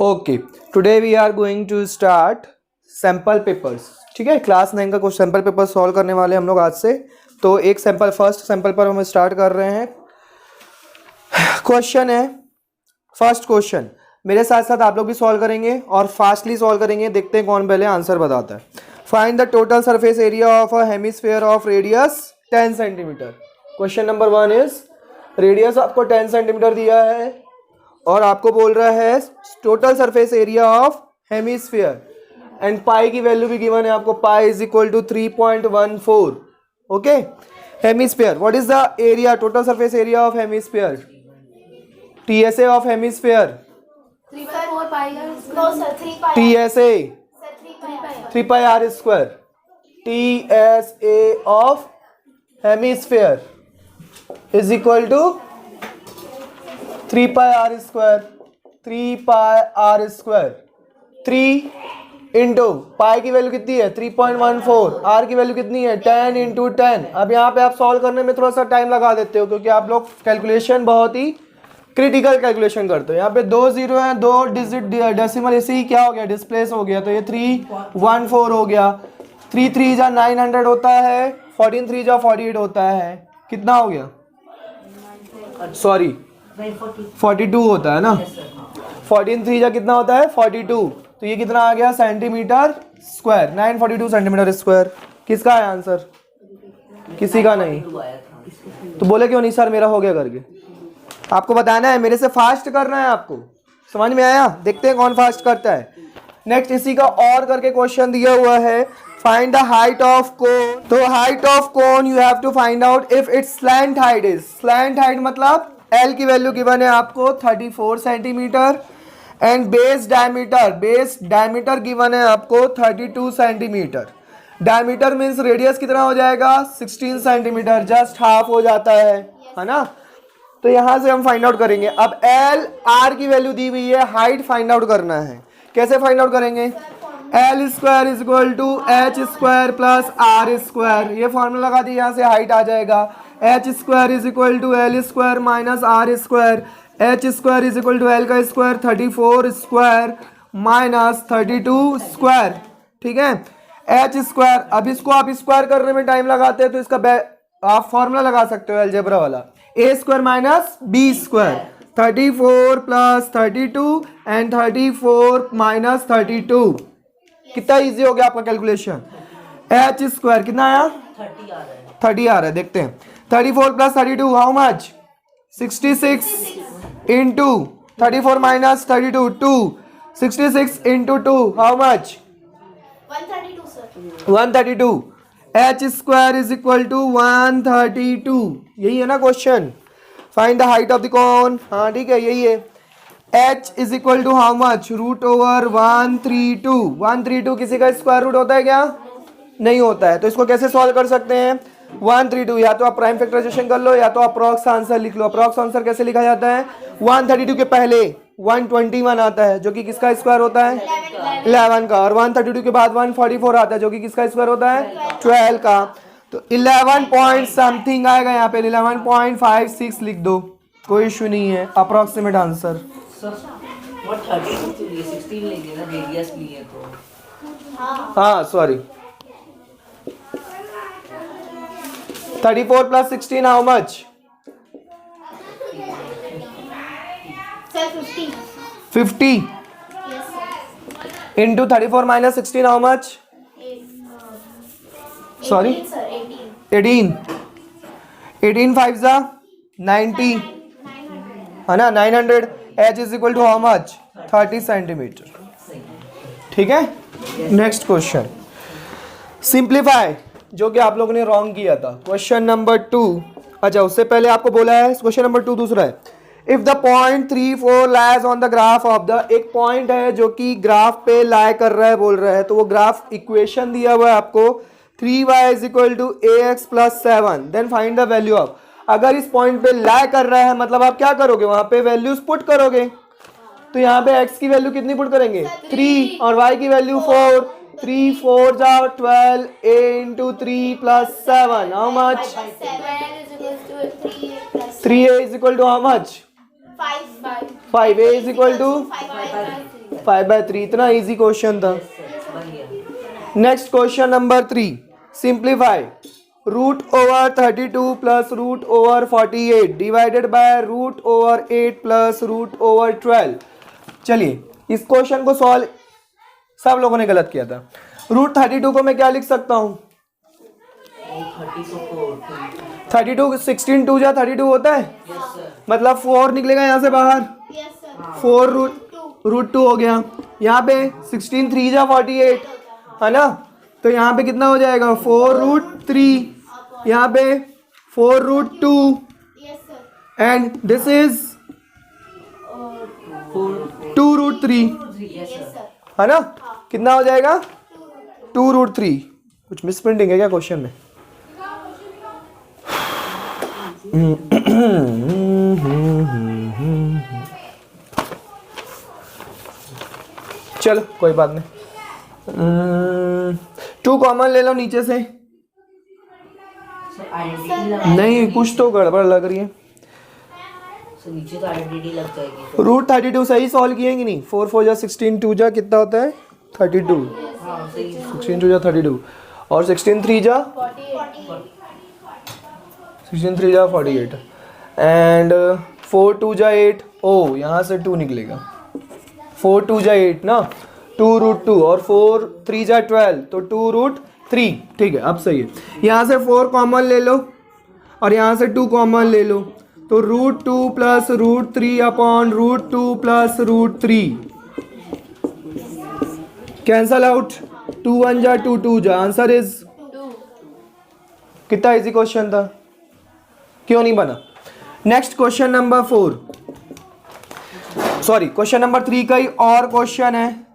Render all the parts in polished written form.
Okay, today we are going to start sample papers. ठीक है, class 9 का कुछ सैम्पल पेपर सॉल्व करने वाले हम लोग आज से. तो एक सैम्पल, फर्स्ट सैम्पल पर हम स्टार्ट कर रहे हैं. क्वेश्चन है, फर्स्ट क्वेश्चन मेरे साथ साथ आप लोग भी सॉल्व करेंगे और फास्टली सॉल्व करेंगे. देखते हैं कौन पहले आंसर बताता है. Find the total surface area of a hemisphere of radius 10 centimetre. Question number 1 is, radius आपको 10 सेंटीमीटर दिया है और आपको बोल रहा है total surface area of hemisphere and pi की वैल्यू भी गिवन है आपको. Pi is equal to 3.14. Okay, hemisphere, what is the area, total surface area of hemisphere, TSA of hemisphere, TSA 3 pi r square, TSA of hemisphere is equal to 3 pi r square. 3 pi r square 3 into pi की value कितनी है 3.14, are की value कितनी है 10 into 10. अब यहाँ पे आप सॉल्व करने में थोड़ा सा टाइम लगा देते हो क्योंकि आप लोग कैलकुलेशन बहुत ही क्रिटिकल कैलकुलेशन करते हो. यहाँ पे 2 जीरो हैं, 2 डिजिट डेसिमल ऐसे ही क्या हो गया, डिस्प्लेस हो गया. तो ये 314 हो गया. 3 3 जा 900 होता है, 14 3 जा 48 होता है. कितना हो गया, सॉरी 42 होता है ना. 14 3 जा कितना होता है 42. तो ये कितना आ गया सेंटीमीटर स्क्वायर, 942 सेंटीमीटर स्क्वायर. किसका है आंसर, किसी का नहीं. तो बोले क्यों नहीं सर मेरा हो गया करके. आपको बताना है, मेरे से फास्ट करना है आपको. समझ में आया, देखते हैं कौन फास्ट करता है. नेक्स्ट इसी का और करके क्वेश्चन दिया हुआ है, find the height of cone. तो height of cone you have to find out if it's slant height is, slant height मतलब L की वैल्यू गिवन है आपको 34 centimetre and base diameter given है आपको 32 सेंटीमीटर. डायमीटर मीन्स रेडियस कितना हो जाएगा 16 सेंटीमीटर, जस्ट हाफ हो जाता है ना. तो यहां से हम फाइंड आउट करेंगे. अब L R की वैल्यू दी हुई है, हाइट फाइंड आउट करना है. कैसे फाइंड आउट करेंगे, L square is equal to H square plus R square. ये फॉर्मूला लगा दिया, यहाँ से हाइट आ जाएगा. H square is equal to L square minus R square. H square is equal to L का स्क्वायर 34 स्क्वायर माइनस 32 स्क्वायर. ठीक है, H स्क्वायर. अब इसको आप स्क्वायर करने में टाइम लगाते हैं तो इसका आप फॉर्मूला लगा सकते हो अलजेब्रा वाला, A square minus B square. 34 plus 32 and 34 minus 32. कितना इजी हो गया आपका कैलकुलेशन. H स्क्वायर कितना आया 30 आ रहा है. देखते हैं 34 plus 32 how much 66 into 34 minus 32 2. 66 into 2 how much 132 sir. 132. H square is equal to 132. यही है ना question. Find the height of the cone. हाँ ठीक है, यही है. H is equal to how much root over 132. 132 किसी का स्क्वायर रूट होता है क्या, नहीं होता है. तो इसको कैसे सॉल्व कर सकते हैं 132, या तो आप प्राइम फैक्टराइजेशन कर लो या तो अप्रॉक्स आंसर लिख लो. अप्रॉक्स आंसर कैसे लिखा जाता है, 132 के पहले 121 आता है जो कि किसका स्क्वायर होता है 11 का, और 132 के बाद 144 आता है जो कि किसका स्क्वायर होता है 12 का. तो 11 पॉइंट समथिंग आएगा यहाँ पे, 11.56 लिख दो, कोई इशू नहीं है. Approximate answer. हाँ sorry 34 plus 16 how much sir 50. 50 yes sir. Into 34 minus 16 how much, sorry 18 sir. 18. 18 5 जा 90 है ना, 900. H is equal to how much 30 centimetre. ठीक है, नेक्स्ट क्वेश्चन सिंप्लीफाई, जो कि आप लोगों ने रॉन्ग किया था. Question number 2. अच्छा, उससे पहले आपको बोला है क्वेश्चन नंबर 2 दूसरा है. If the point 3 4 lies on the graph of the, एक पॉइंट है जो कि ग्राफ पे लाई कर रहा है बोल रहा है, तो वो ग्राफ इक्वेशन दिया हुआ है आपको 3y is equal to ax plus 7. Then find the value of. अगर इस पॉइंट पे लाई कर रहा है मतलब आप क्या करोगे, वहां पे वैल्यूज पुट करोगे. तो यहाँ पे x की वैल्यू कितनी पुट करेंगे 3 और y की वैल्यू 4. 3 4 जा 12, a into 3 plus 7 how much 3a is equal to how much 5. 5. a is equal to 5. 5/3। इतना इजी क्वेश्चन था। Next question number 3, simplify √32 plus √48 divided by √8 plus √12। चलिए इस क्वेश्चन को सॉल्व, सब लोगों ने गलत किया था। √32 को मैं क्या लिख सकता हूँ? 32 16 2 जा 32 होता है, मतलब 4 निकलेगा यहाँ से बाहर, Yes, sir. 4 √2 हो गया। यहाँ पे 16 3 जा 48 है ना, तो यहाँ पे कितना हो जाएगा 4√3, यहाँ पे 4√2 Yes, sir. And this is 2√3 Yes, sir. है ना। कितना हो जाएगा 2√3। कुछ मिसप्रिंटिंग है क्या क्वेश्चन में? चलो कोई बात नहीं। 2 कॉमन ले लो नीचे से। नहीं कुछ तो गड़बड़ लग रही है। नीचे तो आइडेंटिटी लग जाएगी। √32 सही सॉल्व किए कि नहीं? 4 4 जा 16 2 जा कितना होता है 32, हाँ सही है। 16 2 जा 32 और 16 3 जा 16 3 जा 48 एंड 4 2 जा 8। ओ यहाँ से 2 निकलेगा, 4 2 जा 8 ना, 2√2 और 4 3 जा 12 तो 2√3। ठीक है अब सही है। यहाँ से 4 कॉमन ले लो और यहाँ से 2 कॉमन ले लो, तो √2 plus √3 upon √2 plus √3 cancel out. 2 1 जा 2 2 जा, आंसर इज 2. कितना इजी क्वेश्चन था, क्यों नहीं बना? Next question number 4, sorry question number 3 का ही और क्वेश्चन है।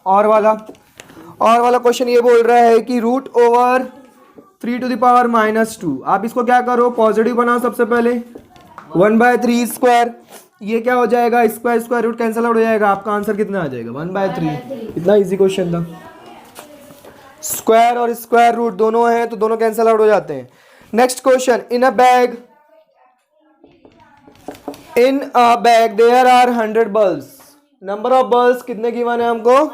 और वाला क्वेश्चन ये बोल रहा है कि √3⁻²। आप इसको क्या करो, पॉजिटिव बनाओ सबसे पहले, 1/3 स्क्वायर। ये क्या हो जाएगा, स्क्वायर रूट कैंसिल आउट हो जाएगा, आपका आंसर कितना आ जाएगा 1/3। इतना इजी क्वेश्चन था। स्क्वायर और स्क्वायर रूट दोनों हैं तो दोनों कैंसिल आउट हो जाते हैं। Next question, in a bag there are 100 bulbs. Number of bulbs कितने गिवन है हमको?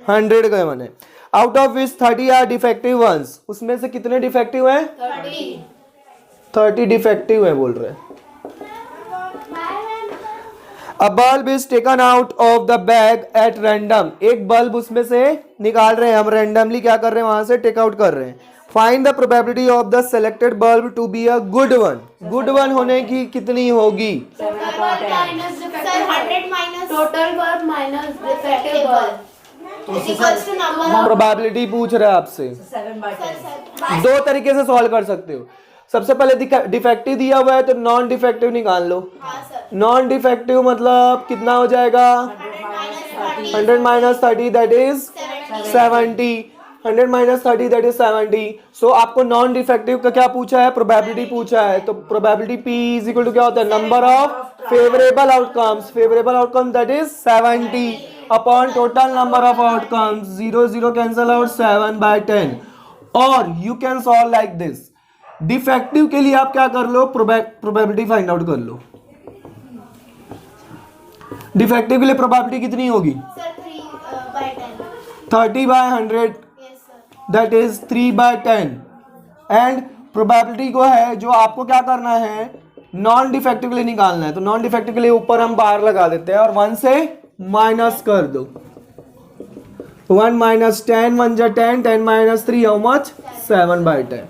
100 गिवन है। Out of which 30 are defective ones. उसमें से कितने डिफेक्टिव हैं? 30 डिफेक्टिव है बोल रहे हैं। अ bulb is taken out of the bag at random. एक बल्ब उसमें से निकाल रहे हैं हम, रैंडमली क्या कर रहे हैं वहां से टेक आउट कर रहे हैं। Find the probability of the selected bulb to be a good one. Good one होने की कितनी होगी? 100 minus total bulb minus defective bulb is equals to number of. Probability पूछ रहा है आपसे। 7/10। दो तरीके से सॉल्व कर सकते हो। सबसे पहले डिफेक्टिव दिया हुआ है तो नॉन डिफेक्टिव निकाल लो। हाँ सर. नॉन डिफेक्टिव मतलब कितना हो जाएगा? 100 minus 30 that is 70। 100 minus 30 that is 70। सो आपको नॉन डिफेक्टिव का क्या पूछा है? प्रोबेबिलिटी पूछा है। तो probability P is equal to क्या होता है? Number of favourable outcomes. Favourable outcome that is 70 upon total number of outcomes. 0 0 cancel out, 7/10। और you can solve like this. Defective के लिए आप क्या कर लो, प्रोबेबिलिटी फाइंड आउट कर लो। डिफेक्टिव के लिए प्रोबेबिलिटी कितनी होगी? Sir, 3/10. 30/100 Yes sir. That is 3/10। And probability को है जो आपको क्या करना है, नॉन डिफेक्टिव के लिए निकालना है। तो नॉन डिफेक्टिव के लिए ऊपर हम बार लगा देते हैं और 1 से माइनस कर दो। 1 minus 10 1 जा 10, 10 minus 3 हाउ मच? 7/10।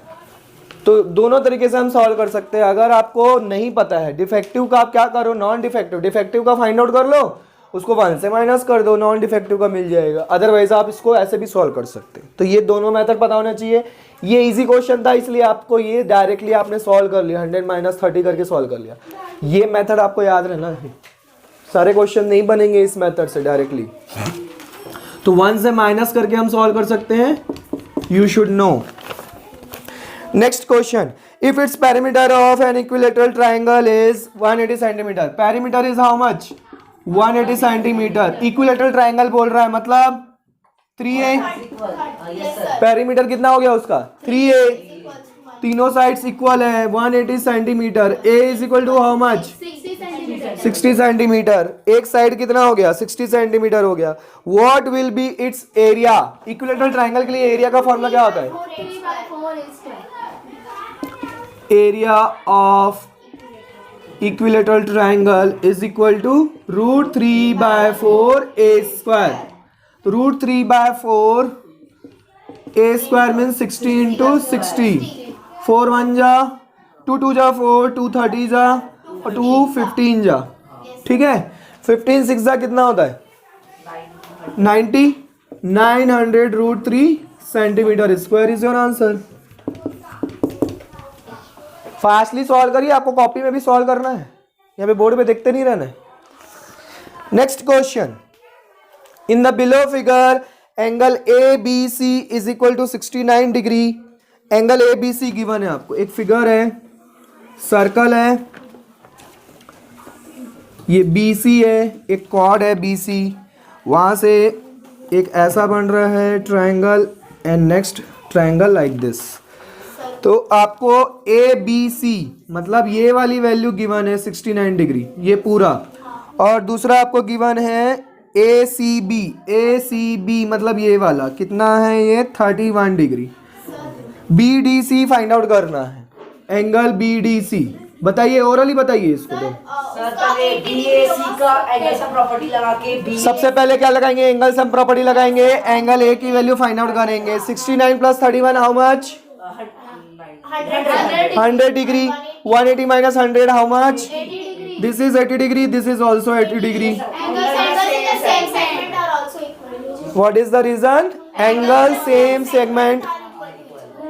तो दोनों तरीके से हम सॉल्व कर सकते हैं। अगर आपको नहीं पता है डिफेक्टिव का, आप क्या करो, नॉन डिफेक्टिव, डिफेक्टिव का फाइंड आउट कर लो, उसको 1 से माइनस कर दो, नॉन डिफेक्टिव का मिल जाएगा। अदरवाइज आप इसको ऐसे भी सॉल्व कर सकते हैं। तो ये दोनों मेथड पता होना चाहिए। ये इजी क्वेश्चन था इसलिए आपको ये डायरेक्टली आपने सॉल्व कर लिया, 100 minus 30 करके सॉल्व कर लिया। ये मेथड आपको याद रहना है, सारे क्वेश्चन नहीं बनेंगे इस मेथड से डायरेक्टली। तो 1 से माइनस करके हम सॉल्व कर सकते हैं, you should know. Next question, if its perimeter of an equilateral triangle is 180 centimetre. Perimeter is how much? 180 centimetre. Equilateral triangle बोल रहा है मतलब 3a। Yes sir. पेरीमीटर कितना हो गया उसका? 3a। Equals to तीनों साइड्स इक्वल है, 180 centimetre. A is equal to how much? 60 centimetre. 60 centimetre. एक साइड कितना हो गया? 60 सेंटीमीटर हो गया। What will be its area? Equilateral triangle के लिए एरिया का फॉर्मूला क्या होता है? 3/4 square. Area of equilateral triangle is equal to √3/4 a square. तो √3/4 ए स्क्वायर मीन्स 60 इंटू 60। 4 1 जा, 2 2 जा 4, 2 30 जा और 2 15 जा। ठीक है, 15 6 जा कितना होता है? 90। 900 √3 centimetre square is your answer. Fastly solve करिए, आपको कॉपी में भी सॉल्व करना है, यहाँ पे बोर्ड पे देखते नहीं रहना है। Next question, in the below figure angle A B C is equal to 69 degree. Angle A B C given है आपको, एक फिगर है, सर्कल है, ये बी सी है, एक कॉर्ड है बी सी, वहां से एक ऐसा बन रहा है triangle and next triangle like this. तो आपको ए बी सी मतलब ये वाली वैल्यू गिवन है 69 डिग्री, ये पूरा, और दूसरा आपको गिवन है ए सी बी मतलब ये वाला कितना है? ये 31 degree. B D C find out करना है, एंगल बी डी सी। बताइए, ओरली बताइए इसको। तो सर पहले BAC का एंगल सम प्रॉपर्टी लगा के सबसे पहले क्या लगाएंगे? एंगल सम प्रॉपर्टी लगाएंगे। एंगल ए की वैल्यू फाइंड आउट करेंगे। 69 plus 31 how much? 100 degree. 180 minus 100 how much? This is 80 degree, this is also 80 degree. What is the reason? Angle same segment,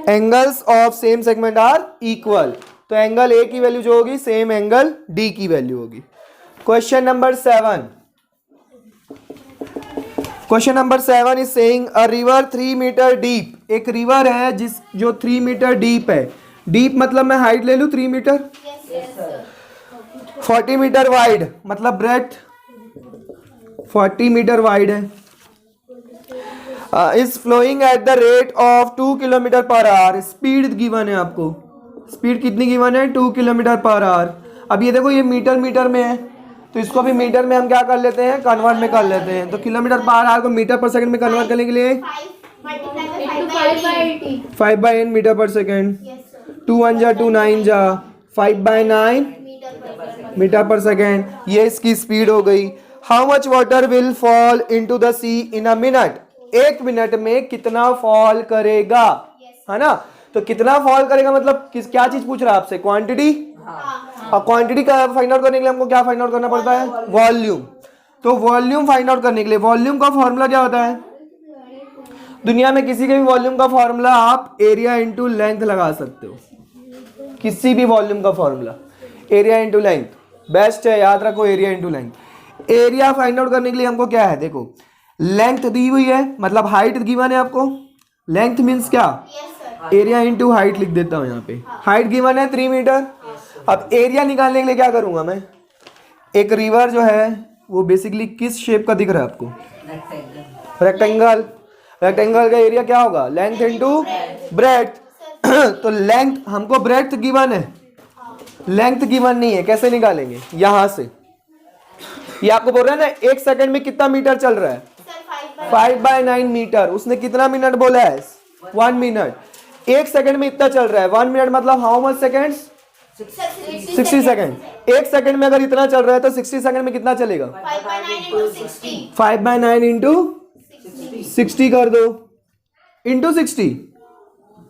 angles of same segment are equal. तो angle A की value जो होगी same angle D की value होगी। Question number 7। Question number 7 is saying a river 3 metre deep. एक river है जो 3 metre deep है। डीप मतलब मैं हाइट ले लूं 3 मीटर। 40 मीटर वाइड मतलब ब्रेथ 40 मीटर वाइड है। Is flowing at the rate of 2 kilometre per hour. Speed given है आपको, स्पीड कितनी गिवन है? 2 किलोमीटर पर आवर। अब ये देखो, ये मीटर में है, तो इसको भी मीटर में हम क्या कर लेते हैं? कन्वर्ट में कर लेते हैं। तो किलोमीटर पर आवर को मीटर पर सेकंड में कन्वर्ट करने के लिए 5/8 मीटर पर सेकंड। 2 1 जा 2 9 जा 5/9 मीटर पर सेकेंड। ये इसकी स्पीड हो गई। How much water will fall into the sea in a minute? 1 minute में कितना फॉल करेगा, है ना? तो कितना फॉल करेगा मतलब क्या चीज पूछ रहा है आपसे? क्वांटिटी। और क्वांटिटी का फाइंड आउट करने के लिए हमको क्या फाइंड आउट करना पड़ता है? वॉल्यूम। तो वॉल्यूम फाइंड आउट करने के लिए वॉल्यूम का फॉर्मूला क्या होता है? दुनिया में किसी के भी वॉल्यूम का फॉर्मूला आप एरिया इंटू लेंथ लगा सकते हो। किसी भी वॉल्यूम का formula area into length best है, याद रखो, area into length. Area find out करने के लिए हमको क्या है? देखो, लेंथ दी हुई है मतलब हाइट गिवन है आपको। लेंथ मीन्स क्या? एरिया इंटू हाइट लिख देता हूं यहाँ पे। हाइट गिवन है 3 मीटर। अब एरिया निकालने के लिए क्या करूंगा मैं? एक रिवर जो है वो बेसिकली किस शेप का दिख रहा है आपको? रेक्टेंगल। रेक्टेंगल का एरिया क्या होगा? Length into breadth. तो लेंथ हमको ब्रेड्थ गिवन है, लेंथ गिवन नहीं है। कैसे निकालेंगे? यहां से। ये आपको बोल रहा है ना 1 सेकंड में कितना मीटर चल रहा है? 5/9 मीटर। उसने कितना मिनट बोला है? 1 मिनट। 1 सेकंड में इतना चल रहा है। 1 मिनट मतलब how much seconds? 60 second. 1 second में अगर इतना चल रहा है तो 60 सेकंड में कितना चलेगा? 5/9 इंटू 60 कर दो, इंटू 60।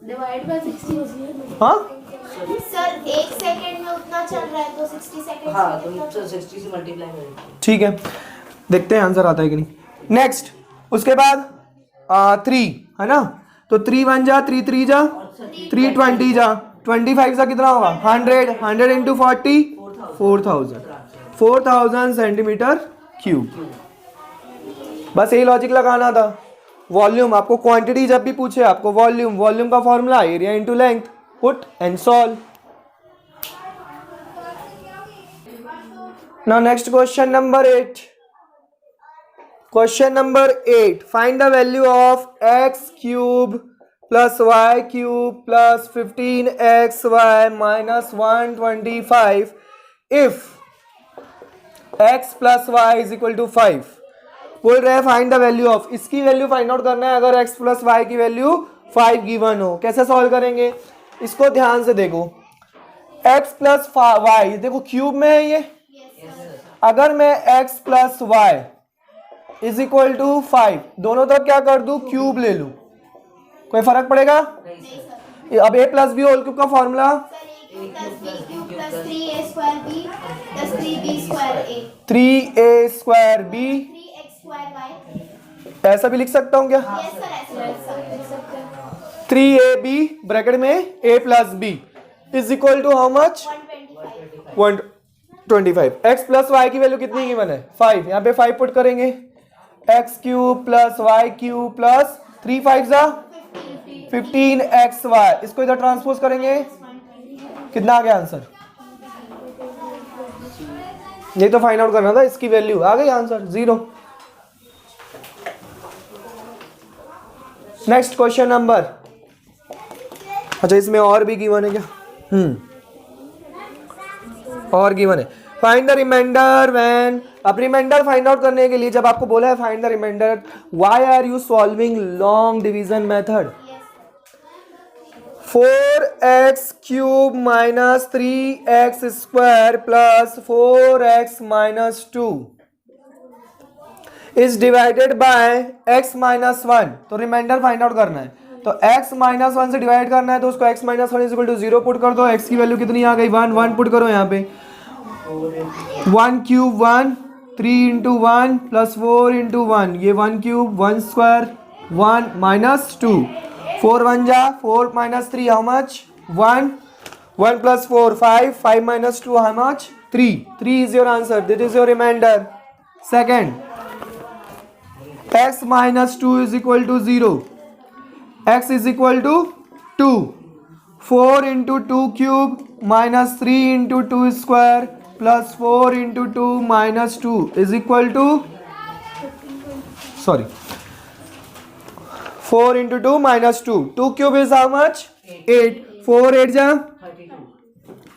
डिवाइड बाय 60 होती है। हाँ सर 1 सेकंड में उतना चल रहा है तो 60 सेकंड हाँ, तो 60 से मल्टीप्लाई करेंगे। ठीक है, देखते हैं आंसर आता है कि नहीं। नेक्स्ट, उसके बाद 3 है ना? तो 3 1 जा 3 3 जा 3 20 जा 25 का कितना होगा? 100 इंटू 40 4000 सेंटीमीटर क्यूब। बस यही लॉजिक लगाना था। वॉल्यूम आपको क्वांटिटी जब भी पूछे आपको वॉल्यूम का formula area into length, put and solve. Now next question number 8। Question number 8, find the value of x³ plus y cube plus 15xy minus 125 if x plus y is equal to 5। बोल रहे हैं find the value of, इसकी value find out करना है अगर x plus y की value 5 given हो। कैसे सॉल्व करेंगे इसको ध्यान से देखो। x प्लस वाई देखो क्यूब में है ये, अगर मैं x plus y is equal to 5 दोनों तरफ क्या कर दूं क्यूब ले लूं, कोई फर्क पड़ेगा? अब a plus B whole cube का फॉर्मूला 3a स्क्वायर b, ऐसा भी लिख सकता हूं क्या? 3ab ब्रैकेट में a plus b is equal to how much? 125। x plus y की वैल्यू कितनी गिवन है? 5। यहाँ पे 5 पुट करेंगे, x cube plus y cube plus 3 5 जा 15xy, इसको इधर ट्रांसपोज करेंगे, कितना आ गया आंसर? ये तो फाइंड आउट करना था, इसकी वैल्यू आ गई आंसर 0। नेक्स्ट क्वेश्चन नंबर, अच्छा इसमें और भी गिवन है क्या? और गिवन है फाइंड द रिमाइंडर व्हेन। अब रिमाइंडर फाइंड आउट करने के लिए जब आपको बोला है find the remainder, why are you solving long division method? 4x cube minus 3x square plus 4x minus 2 is divided by x minus 1। तो रिमाइंडर फाइंड आउट करना है, तो x माइनस 1 से डिवाइड करना है, तो उसको x minus 1 is equal to 0 put कर दो। x की वैल्यू कितनी आ गई? 1 1 पुट करो यहाँ पे, 1 क्यूब 1, 3 इंटू 1 प्लस 4 इंटू 1, ये 1 क्यूब 1 स्क्वायर 1 माइनस 2, 4 1 जा 4 minus 3 how much? 1 1 plus 4 5 5 minus 2 how much? 3 3 is your answer, this is your remainder. Second, x minus 2 is equal to 0, x is equal to 2, 4 into 2 cube minus 3 into 2 square plus 4 into 2 minus 2 is equal to 4 into 2 minus 2, 2 cube is how much? 8, 4 8 जा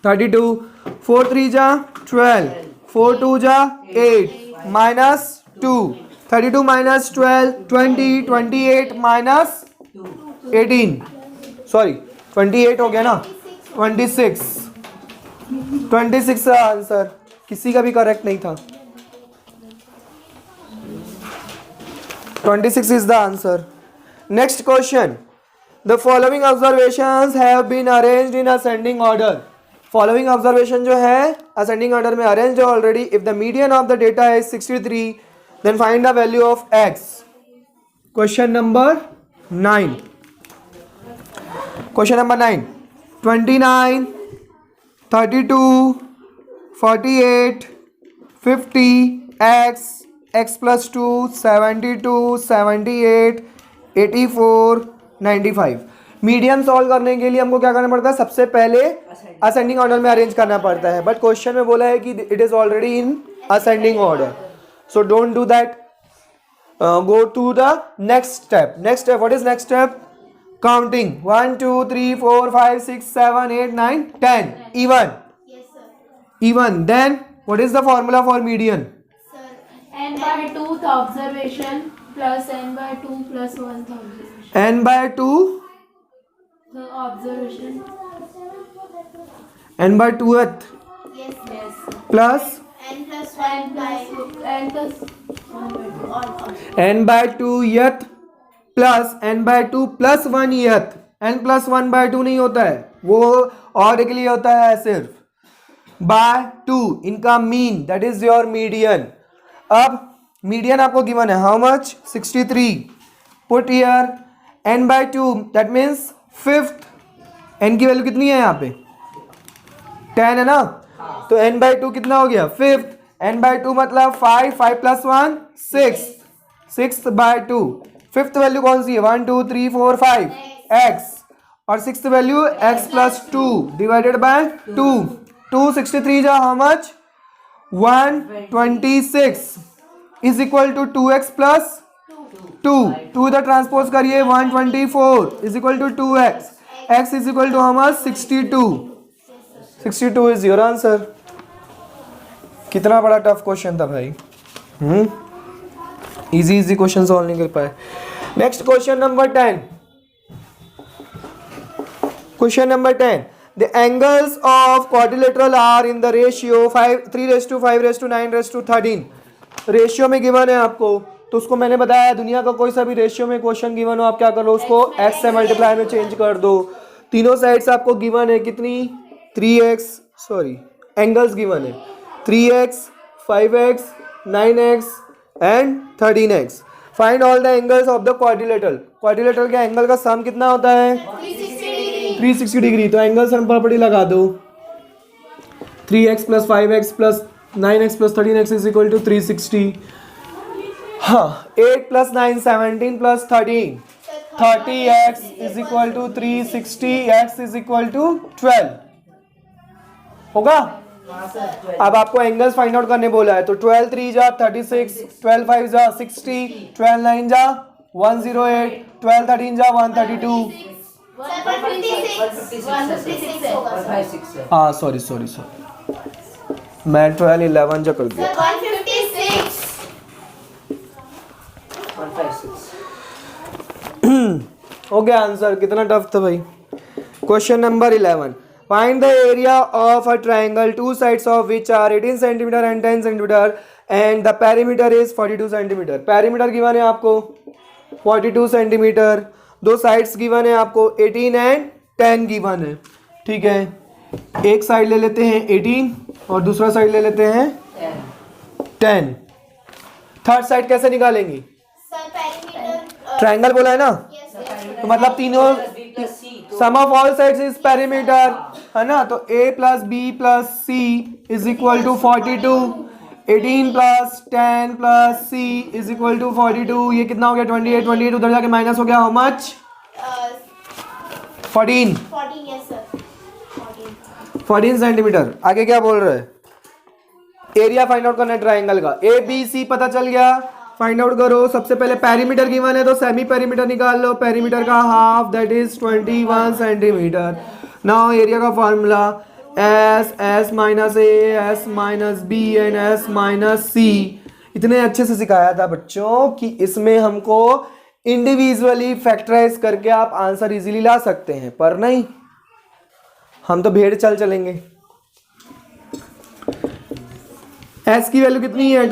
32, 4 3 जा 12, 4 2 जा 8 minus 2, 32 minus 12 20, 28 minus 18, sorry 28 हो गया ना, 26 का answer, किसी का भी करेक्ट नहीं था, 26 is the answer. Next question, the following observations have been arranged in ascending order. Following observation जो है ascending order में arranged है already. If the median of the data is 63, then find the value of x. Question number 9. Question number 9. 29, 32, 48, 50, x, x plus 2, 72, 78, 84, 95। Median solve करने के लिए हमको क्या करना पड़ता है? सबसे पहले असेंडिंग ऑर्डर में अरेंज करना पड़ता है, बट क्वेश्चन में बोला है कि it is already in ascending order, so don't do that, go to the next step. Next step, what is next step? Counting 1 2 3 4 5 6 7 8 9 10 even. Yes, sir. Even. Then what is the formula for median? Sir, n by 2th observation plus n by 2 plus 1th observation. N by 2. The observation. N by 2th Yes. Yes. plus N plus 1 by n plus 1 by 2 all. N by 2th plus n bye 2 plus 1th। n plus 1 by 2 नहीं होता है, वो और के लिए होता है सिर्फ बाय 2, इनका mean, that is your median. अब मीडियन आपको गिवन है how much? 63, put here n bye 2 that means 5th, n की वैल्यू कितनी है यहाँ पे? 10 है ना, तो n बाय 2 कितना हो गया? 5th, n बाय 2 मतलब 5 5 plus 1 6, 6th bye 2, 5th value कौन सी है? 1 2 3 4 5 x, और 6th value x plus 2 divided by 2, 263 जा how much? 126 is equal to 2x plus two इधर ट्रांसपोज करिए 124 is equal to 2x, x is equal to how much 62 is your answer. कितना बड़ा tough question था भाई। Easy question solve नहीं कर पाए। Next question number 10। Question number 10, the angles of quadrilateral are in the ratio 3:5:9:13 ratio में given है आपको, तो उसको मैंने बताया दुनिया का कोई सा भी रेशियो में क्वेश्चन गिवन हो आप क्या करो, उसको x से मल्टीप्लाई में चेंज कर दो। तीनों साइड्स आपको गिवन है कितनी 3x, सॉरी एंगल्स गिवन है 3x 5x 9x and 13x। Find all the angles of the quadrilateral. Quadrilateral के एंगल का सम कितना होता है 360 डिग्री। तो एंगल सम प्रॉपर्टी लगा दो 3x + 5x + 9x + 13x is equal to 360। हाँ 8 + 9 17 + 13 30x is equal to 360, x is equal to 12 होगा। अब आपको एंगल्स फाइंड आउट करने बोला है, तो 12 3 जा 36, 12 5 जा 60, 12 9 जा 108, 12 13 जा 132। हाँ सॉरी मैं 12 11 जा कर दिया। हो गया आंसर। कितना टफ था भाई। Question number 11, find the area of a triangle two sides of which are 18 centimetre and 10 centimetre and the perimeter is 42 centimetre. Perimeter given है आपको 42 सेंटीमीटर, दो साइड्स गिवन है आपको 18 एंड 10 गिवन है। ठीक है, एक साइड ले लेते हैं 18 और दूसरा साइड ले लेते हैं 10। थर्ड साइड कैसे निकालेंगे, ट्राइंगल बोला है ना, तो मतलब तीनों sum of all sides is perimeter है ना, तो a + b + c is equal to 42, 18 + 10 + c is equal to 42। ये कितना हो गया 28, 28 उधर जाके माइनस हो गया हाउ मच 14 सेंटीमीटर। आगे क्या बोल रहा है, एरिया फाइंड आउट करना है ट्राइंगल का। ए बी सी पता चल गया, फाइंड आउट करो। सबसे पहले पेरीमीटर गिवन है तो सेमी पेरीमीटर निकाल लो, पेरीमीटर का half that is 21 centimetre. Now area का formula S - a s - b and s - c। इतने अच्छे से सिखाया था बच्चों कि इसमें हमको इंडिविजुअली फैक्टराइज करके आप आंसर इजीली ला सकते हैं, पर नहीं, हम तो भेड़ चलेंगे। s की वैल्यू कितनी है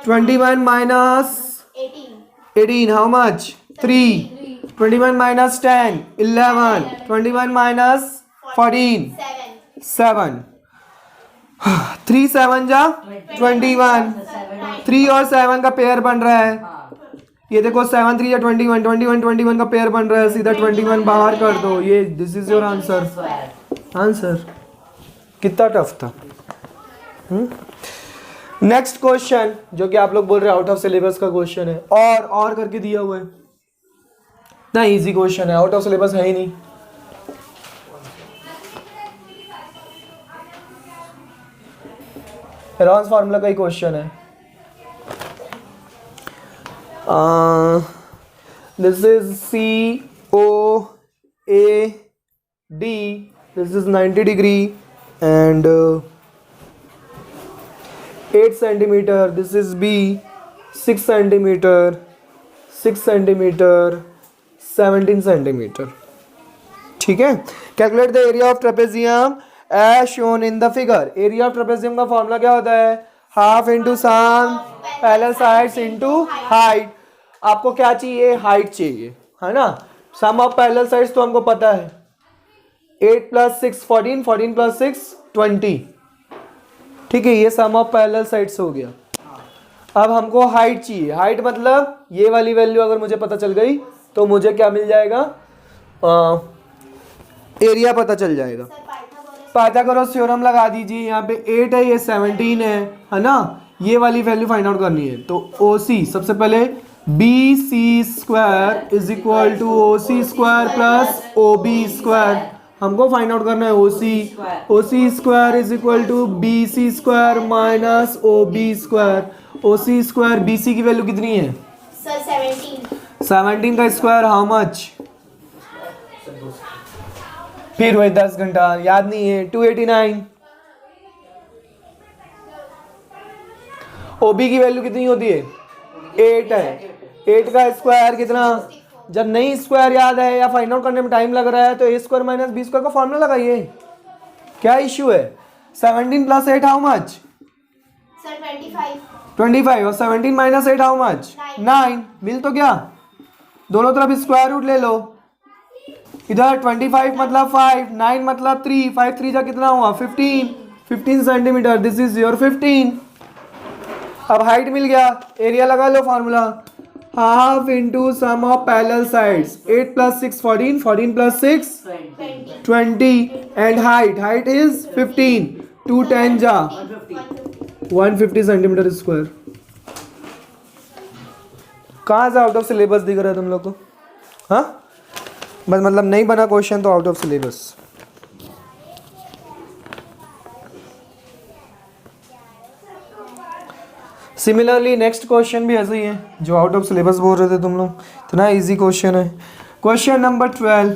21 minus 18 how much 3, 21 minus 10 11, 21 minus 14 7, 3 7 जा 21, 3 और 7 का पेयर बन रहा है। ये देखो 7 3 या 21, 21 21 का पेयर बन रहा है, सीधा 21 बाहर कर दो। ये दिस इज योर आंसर। कितना टफ था। नेक्स्ट क्वेश्चन जो कि आप लोग बोल रहे हैं आउट ऑफ सिलेबस का क्वेश्चन है, और करके दिया हुआ है ना, इजी क्वेश्चन है, आउट ऑफ सिलेबस है ही नहीं। हेरॉन्स फार्मूला का ही क्वेश्चन है। This is COAD, this is 90 degree and 8 centimetre, this is B 6 centimetre 17 centimetre. ठीक है, calculate the area of trapezium as shown in the figure. Area of trapezium का formula क्या होता है, half into sum parallel sides into height. आपको क्या चाहिए, height चाहिए है ना। सम ऑफ पैरेलल साइड्स तो हमको पता है 8 + 6 14, 14 + 6 20। ठीक है, ये सम ऑफ पैरेलल साइड्स हो गया। अब हमको हाइट चाहिए। हाइट मतलब ये वाली वैल्यू अगर मुझे पता चल गई तो मुझे क्या मिल जाएगा, एरिया पता चल जाएगा। पाइथागोरस थ्योरम लगा दीजिए। यहाँ पे 8 है, ये 17 है ना, ये वाली वैल्यू फाइंड आउट करनी है। तो OC सबसे पहले BC² is equal to OC² + OB²। हमको फाइंड आउट करना है OC² is equal to BC² - OB²। OC² BC की वैल्यू कितनी है सर 17 का स्क्वायर हाउ मच? फिर वही 10 घंटा, याद नहीं है। 289। ओबी की वैल्यू कितनी होती है? 8 है। 8 का स्क्वायर कितना? जब नहीं स्क्वायर याद है या फाइंड आउट करने में टाइम लग रहा है तो ए स्क्वायर माइनस बी स्क्वायर का फॉर्मूला लगाइए। क्या इश्यू है? 17 प्लस 8 हाउ मच? सर 25। 25 और 17 माइनस 8 हाउ मच? 9। मिल तो गया? दोनों तरफ स्क्वायर रूट ले लो। इधर 25 मतलब 5, 9 मतलब 3, 5 3 जा कितना हुआ? 15 सेंटीमीटर। This is your 15। अब हाइट मिल गया, एरिया लगा लो formula. Half into sum of parallel sides. 8 plus 6 14, 14 plus 6 20 and height is 15। 2 10 जा 150 सेंटीमीटर स्क्वायर। कहाँ से आउट ऑफ सिलेबस दिख रहा है तुम लोग को? हाँ बस मतलब नहीं बना क्वेश्चन तो out of syllabus. Similarly next question भी ऐसे ही है जो आउट ऑफ सिलेबस बोल रहे थे तुम लोग। इतना इजी क्वेश्चन है। Question number 12।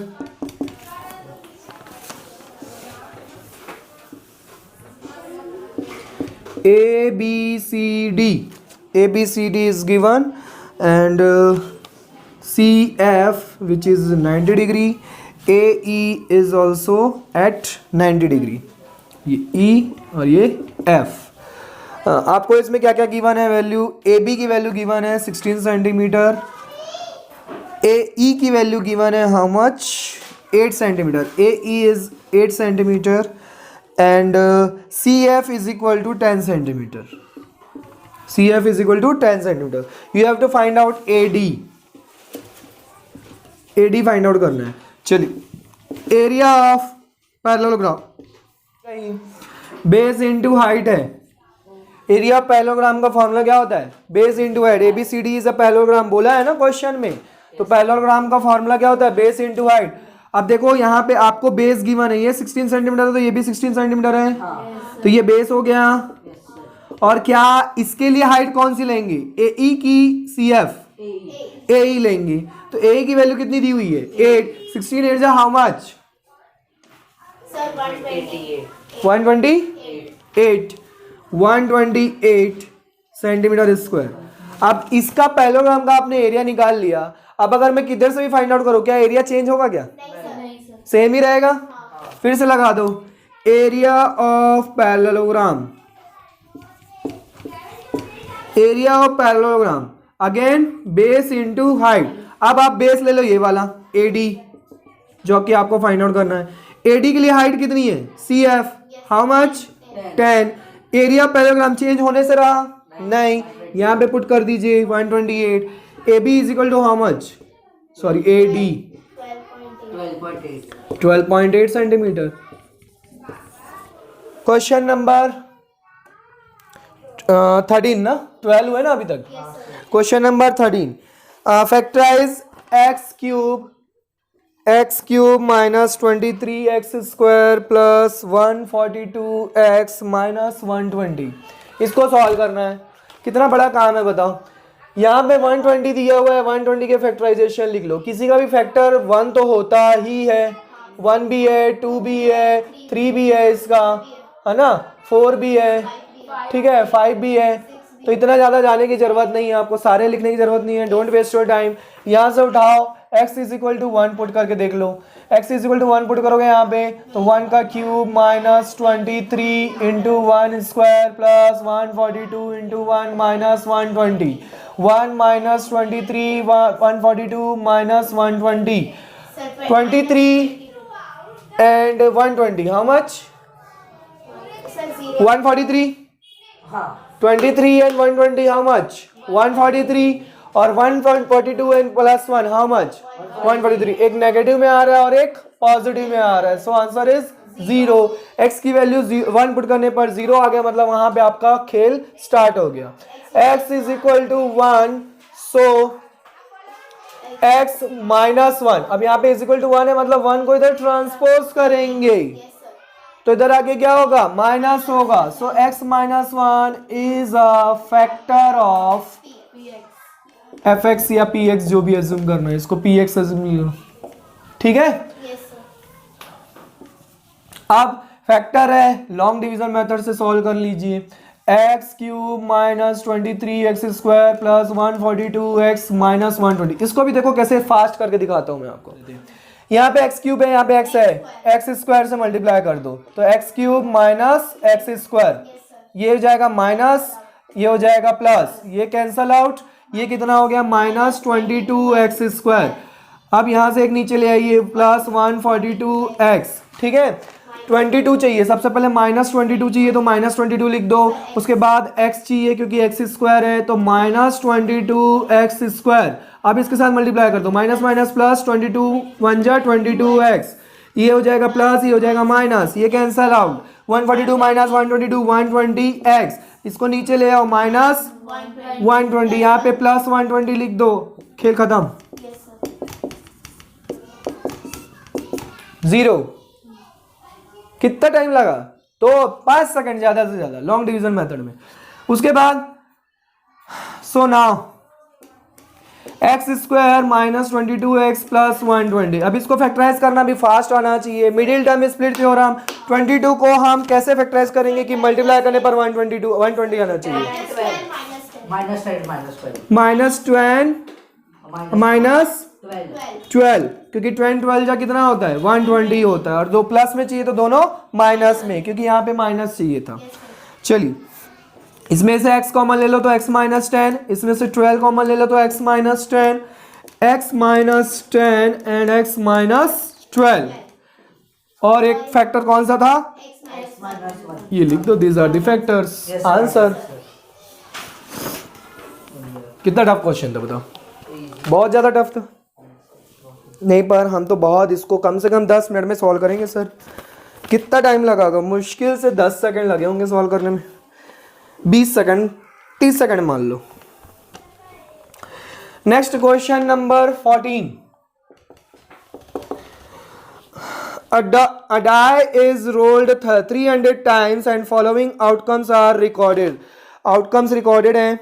ABCD is given and CF which is 90 degree, AE is also at 90 degree। ये E और ये F। आपको इसमें क्या क्या गिवन है वैल्यू? AB की वैल्यू गिवन है 16 सेंटीमीटर। AE की वैल्यू गिवन है how much? 8 centimetre. AE is 8 centimetre and CF is equal to 10 centimeter. CF is equal to 10 centimeter. You have to find out AD. AD find out करना है। चलिए area of parallelogram base into height है। Area of parallelogram का formula क्या होता है? Base into height. ABCD is a parallelogram बोला है ना क्वेश्चन में। तो पैरेललोग्राम का फॉर्मूला क्या होता है? Base into height. अब देखो यहाँ पे आपको बेस गिवन है, ये 16 सेंटीमीटर है तो ये भी 16 सेंटीमीटर है। तो ये बेस हो गया। और क्या इसके लिए हाइट कौन सी लेंगे? AE की CF? AE लेंगे। तो AE की वैल्यू कितनी दी हुई है? 8। 16 8 जा how much? Sir 128। 128 128 centimetre square. अब इसका पैरेललोग्राम का आपने एरिया निकाल लिया। अब अगर मैं किधर से भी फाइंड आउट करूं क्या एरिया चेंज होगा? क्या सेम ही रहेगा? फिर से लगा दो। Area of parallelogram, area of parallelogram again base into height. अब आप बेस ले लो ये वाला AD जो कि आपको फाइंड आउट करना है। AD के लिए हाइट कितनी है? CF how much? 10। Area parallelogram change होने से रहा नहीं, यहाँ पे पुट कर दीजिए 128। AB is equal to how much? Sorry AD 12.8 centimetre. Question number 13 ना? 12 हुए ना अभी तक। Question number 13। Factorise x cube minus 23x square plus 142x minus 120। इसको सॉल्व करना है। कितना बड़ा काम है बताओ। यहाँ पे 120 दिया हुआ है, 120 के फैक्टराइजेशन लिख लो। किसी का भी फैक्टर 1 तो होता ही है। 1 भी है, 2 भी है, 3 भी है इसका, है ना, 4 भी है, ठीक है, 5 भी है। तो इतना ज़्यादा जाने की जरूरत नहीं है, आपको सारे लिखने की जरूरत नहीं है। Don't waste your time. यहाँ से उठाओ x is equal to 1 put करके देख लो। x is equal to 1 put करोगे यहाँ पे तो 1 का cube minus 23 into 1 square plus 142 into 1 minus 120। 1 minus 23 142 minus 120 23 and 120 how much? 143। 23 and 120 how much? 143। और 142 एंड प्लस 1 हाउ मच? 143। एक नेगेटिव में आ रहा है और एक पॉजिटिव में आ रहा है। So answer is 0। x की वैल्यू 1 पुट करने पर 0 आ गया, मतलब वहां पे आपका खेल स्टार्ट हो गया। x is equal to 1, so x minus 1। अब यहाँ पे इज इक्वल टू 1 है, मतलब 1 को इधर ट्रांसपोज करेंगे तो इधर आगे क्या होगा? माइनस होगा। सो x minus 1 is a factor of F x या पी एक्स जो भी एज्यूम करना है, इसको पी एक्स एज्यूम लो, ठीक है। अब फैक्टर है, लॉन्ग डिवीजन मेथड से सॉल्व कर लीजिए। X cube minus 23x² plus 142x minus 120। इसको भी देखो कैसे फास्ट करके दिखाता हूं मैं आपको। यहाँ पे एक्स क्यूब है, यहाँ पे एक्स है, एक्स स्क्वायर से मल्टीप्लाई कर दो तो x cube minus x square, ये हो जाएगा माइनस, ये हो जाएगा प्लस, ये कैंसल आउट, ये कितना हो गया माइनस 22x²। अब यहाँ से एक नीचे ले आइए प्लस 142x, ठीक है। 22 चाहिए, सबसे पहले माइनस 22 चाहिए तो माइनस 22 लिख दो। उसके बाद x चाहिए क्योंकि x स्क्वायर है तो माइनस 22x²। अब इसके साथ मल्टीप्लाई कर दो, माइनस माइनस प्लस, 22 1 जा 22x, ये हो जाएगा प्लस, ये हो जाएगा माइनस, ये कैंसल आउट, 142 माइनस 122 120x, इसको नीचे ले आओ माइनस 120, यहाँ पे प्लस 120 लिख दो, खेल खत्म। 0। कितना टाइम लगा? तो 5 सेकंड ज्यादा से ज्यादा लॉन्ग डिवीजन मेथड में। उसके बाद so now x² minus 22x plus 120। अब इसको फैक्टराइज करना भी फास्ट आना चाहिए। मिडिल टर्म स्प्लिट थ्योरम, 22 को हम कैसे फैक्टराइज करेंगे कि मल्टीप्लाई करने पर 120 आना चाहिए। माइनस 10 माइनस 12, क्योंकि 12 जा कितना होता है 120 होता है, और दो प्लस में चाहिए तो दोनों माइनस में, क्योंकि यहाँ पे माइनस चाहिए था। चलिए इसमें से x कॉमन ले लो तो x माइनस 10, इसमें से 12 कॉमन ले लो तो x minus 10, x minus 10 and x minus 12, और एक फैक्टर कौन सा था ये लिख दो, these are the factors. Answer. कितना टफ क्वेश्चन था बताओ? बहुत ज्यादा टफ था नहीं, पर हम तो बहुत इसको कम से कम 10 मिनट में सॉल्व करेंगे सर। कितना टाइम लगागा? मुश्किल से 10 सेकंड लगे होंगे सॉल्व करने में, 20 सेकंड 30 सेकंड मान लो। Next question number 14। A die is rolled 300 times and following outcomes are recorded. Outcomes recorded हैं,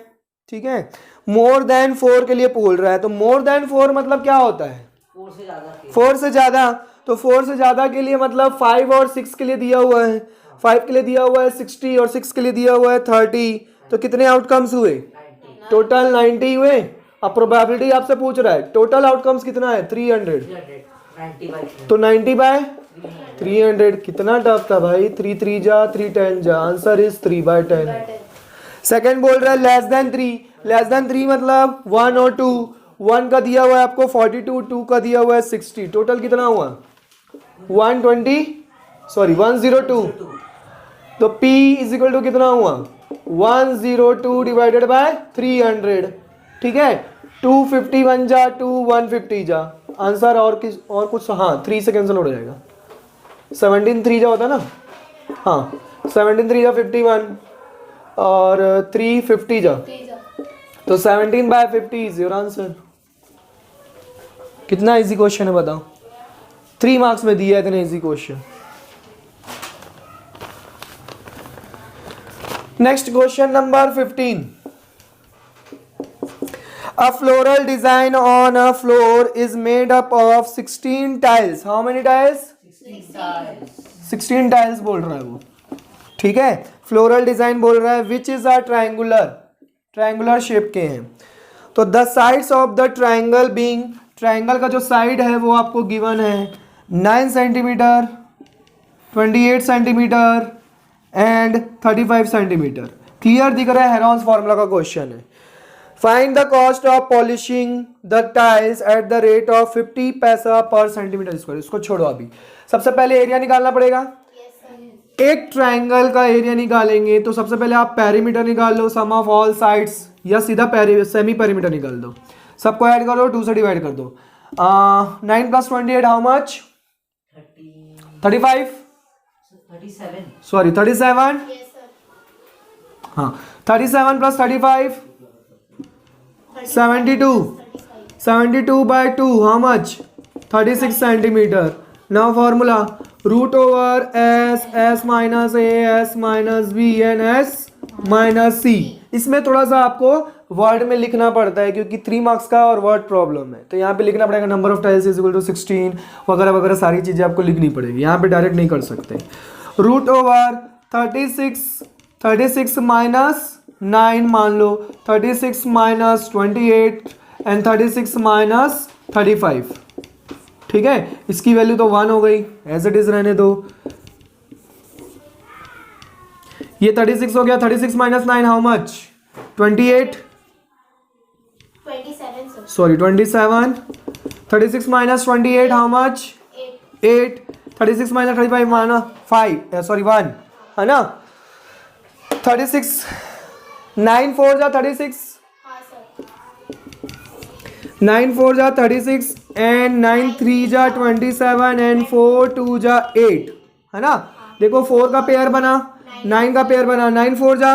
ठीक है। मोर देन 4 के लिए बोल रहा है, तो मोर देन 4 मतलब क्या होता है 4 से ज्यादा। तो 4 से ज्यादा के लिए मतलब 5 और 6 के लिए दिया हुआ है, 5 के लिए दिया हुआ है 60 और 6 के लिए दिया हुआ है 30, तो कितने आउटकम्स हुए? टोटल 90 हुए। अब प्रोबेबिलिटी आपसे पूछ रहा है टोटल आउटकम्स कितना है 300, तो 90/300। कितना टफ था भाई, 3 3 जा 3 10 जा, आंसर इज 3/10। सेकंड बोल रहा है लेस देन 3, लेस देन 3 मतलब 1 और 2, 1 का दिया हुआ है आपको 42, 2 का दिया हुआ है 60, टोटल कितना हुआ 102। तो P इज इक्वल टू कितना हुआ 102 डिवाइडेड बाय 300, ठीक है। 250 1 जा 2 150 जा, आंसर और कुछ हाँ 3 से कैंसिल हो जाएगा। 17 3 जा होता है ना, हाँ 17 3 जा 51 और 3 50 जा, तो 17/50 इज योर आंसर। कितना इजी क्वेश्चन है बताओ? 3 मार्क्स में दिया है इतना easy question. Next question number 15। A floral design on a floor is made up of 16 tiles. How many tiles? 16 tiles बोल रहा है वो, ठीक है। फ्लोरल डिजाइन बोल रहा है which is a triangular shape के हैं। तो the sides of the triangle being, triangle का जो साइड है वो आपको गिवन है 9 centimetre, 28 centimetre and 35 centimetre. Clear दिख रहा है? हेरॉन्स फॉर्मूला का क्वेश्चन है। Find the cost of polishing the tiles eight the rate of 50 पैसा पर सेंटीमीटर स्क्वायर। इसको छोड़ो, अभी सबसे पहले एरिया निकालना पड़ेगा। एक ट्रायंगल का एरिया निकालेंगे तो सबसे पहले आप पेरीमीटर निकाल लो, सम ऑफ ऑल साइड्स, या सीधा सेमी पेरीमीटर निकाल दो। सबको ऐड करो, 2 से डिवाइड कर दो। 9 + 28 हाउ मच? 37 सॉरी 37, हाँ 37 + 35 72/2 how much? 36 centimetre. Now formula √/s, s - a, s - b and s minus C. इसमें थोड़ा सा आपको वर्ड में लिखना पड़ता है क्योंकि 3 मार्क्स का और वर्ड प्रॉब्लम है, तो यहाँ पे लिखना पड़ेगा number of tiles is equal to 16 वगैरह वगैरह सारी चीज़ें आपको लिखनी पड़ेगी, यहाँ पे डायरेक्ट नहीं कर सकते। रूट ओवर 36 माइनस 9 मान लो, 36 माइनस 28 एंड 36 माइनस 35, ठीक है। इसकी वैल्यू तो 1 हो गई, एज इट इज रहने दो। ये 36 हो गया, 36 minus 9 how much? 28, 27 sir. Sorry 27, 36 minus 28 how much? 8, 36 minus 35 माना 5 सॉरी 1 है ना। 36 9 4 जा 36, हाँ सर. 9 4 जा 36 एंड 9 3 जा 27 एंड 4 2 जा 8 है ना। देखो 4 का पेयर बना, 9 का पेयर बना, 9 4 जा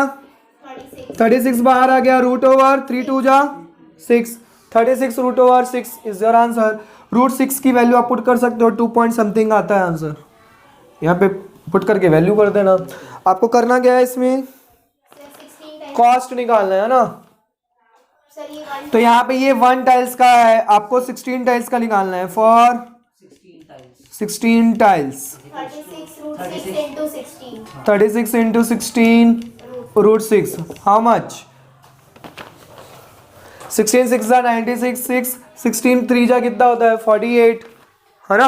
36 बाहर आ गया, रूट ओवर 3 2 जा 6, 36 root over 6 is your answer. Root 6 की वैल्यू आप पुट कर सकते हो, 2 पॉइंट समथिंग आता है आंसर, यहाँ पे पुट करके वैल्यू कर देना। आपको करना क्या है इसमें? सर 16 टाइम्स कॉस्ट निकालना है ना। सर ये 1 तो यहाँ पे ये 1 टाइल्स का है, आपको 16 टाइल्स का निकालना है। For 16 tiles 36 root 6 into 16 36 into 16 root 6 how much? 16 6 जा 96, 6 16 3 जा कितना होता है? 48 है ना।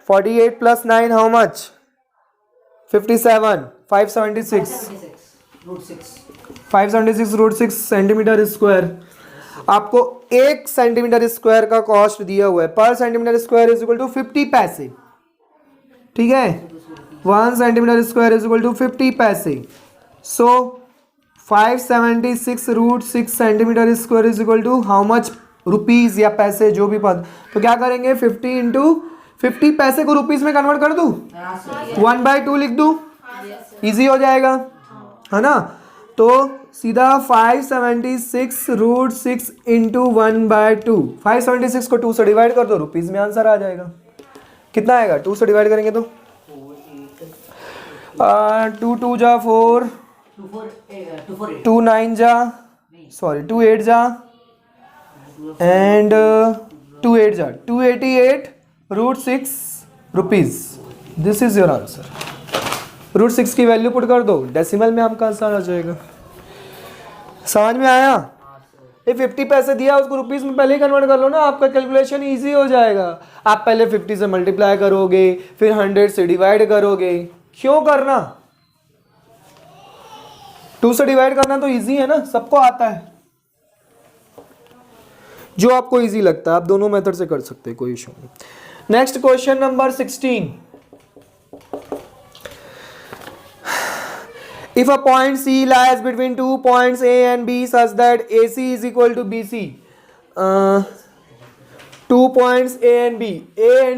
48 plus 9 how much? 57, 576 576 root 6 centimetre square. आपको 1 सेंटीमीटर स्क्वायर का कॉस्ट दिया हुआ है, पर centimetre square is equal to 50 पैसे, ठीक है। 1 centimetre square is equal to 50 पैसे। So 576 root 6 centimetre square is equal to how much rupees या पैसे, जो भी पद। तो क्या करेंगे? 50 इंटू 50 पैसे को रुपीज में कन्वर्ट कर दूं, 1/2 लिख दूं, इजी हो जाएगा है ना। तो सीधा 576 रूट 6 इंटू 1/2, 576 को 2 से डिवाइड कर दो, रुपीज में आंसर आ जाएगा। कितना आएगा? 2 से डिवाइड करेंगे तो 2 2 जा 4, 2 9 जा सॉरी 2 8 जा एंड 2 8 जा 288 root 6 rupees. This is your answer. Root 6 की वैल्यू पुट कर दो, डेसिमल में आपका आंसर आ जाएगा। समझ में आया? ये 50 पैसे दिया, उसको रुपीस में पहले ही कन्वर्ट कर लो ना, आपका कैलकुलेशन इजी हो जाएगा। आप पहले 50 से मल्टीप्लाई करोगे, फिर 100 से डिवाइड करोगे। क्यों करना? 2 से डिवाइड करना तो इजी है ना, सबको आता है। जो आपको इजी लगता है आप दोनों मेथड से कर सकते हैं, कोई इशू नहीं। Next question number 16। If a point C lies between 2 points A and B such that AC is equal to BC, 2 points A and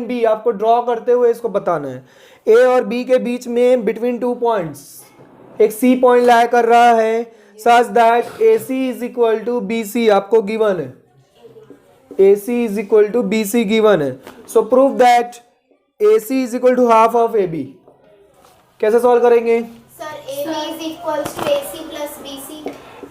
B आपको ड्रॉ करते हुए इसको बताना है। A और B के बीच में between 2 points एक C पॉइंट लाई कर रहा है such that AC is equal to BC आपको गिवन है। AC is equal to BC given है। So prove that AC is equal to half of AB। कैसे सॉल्व करेंगे? Sir AB is equals to AC plus BC.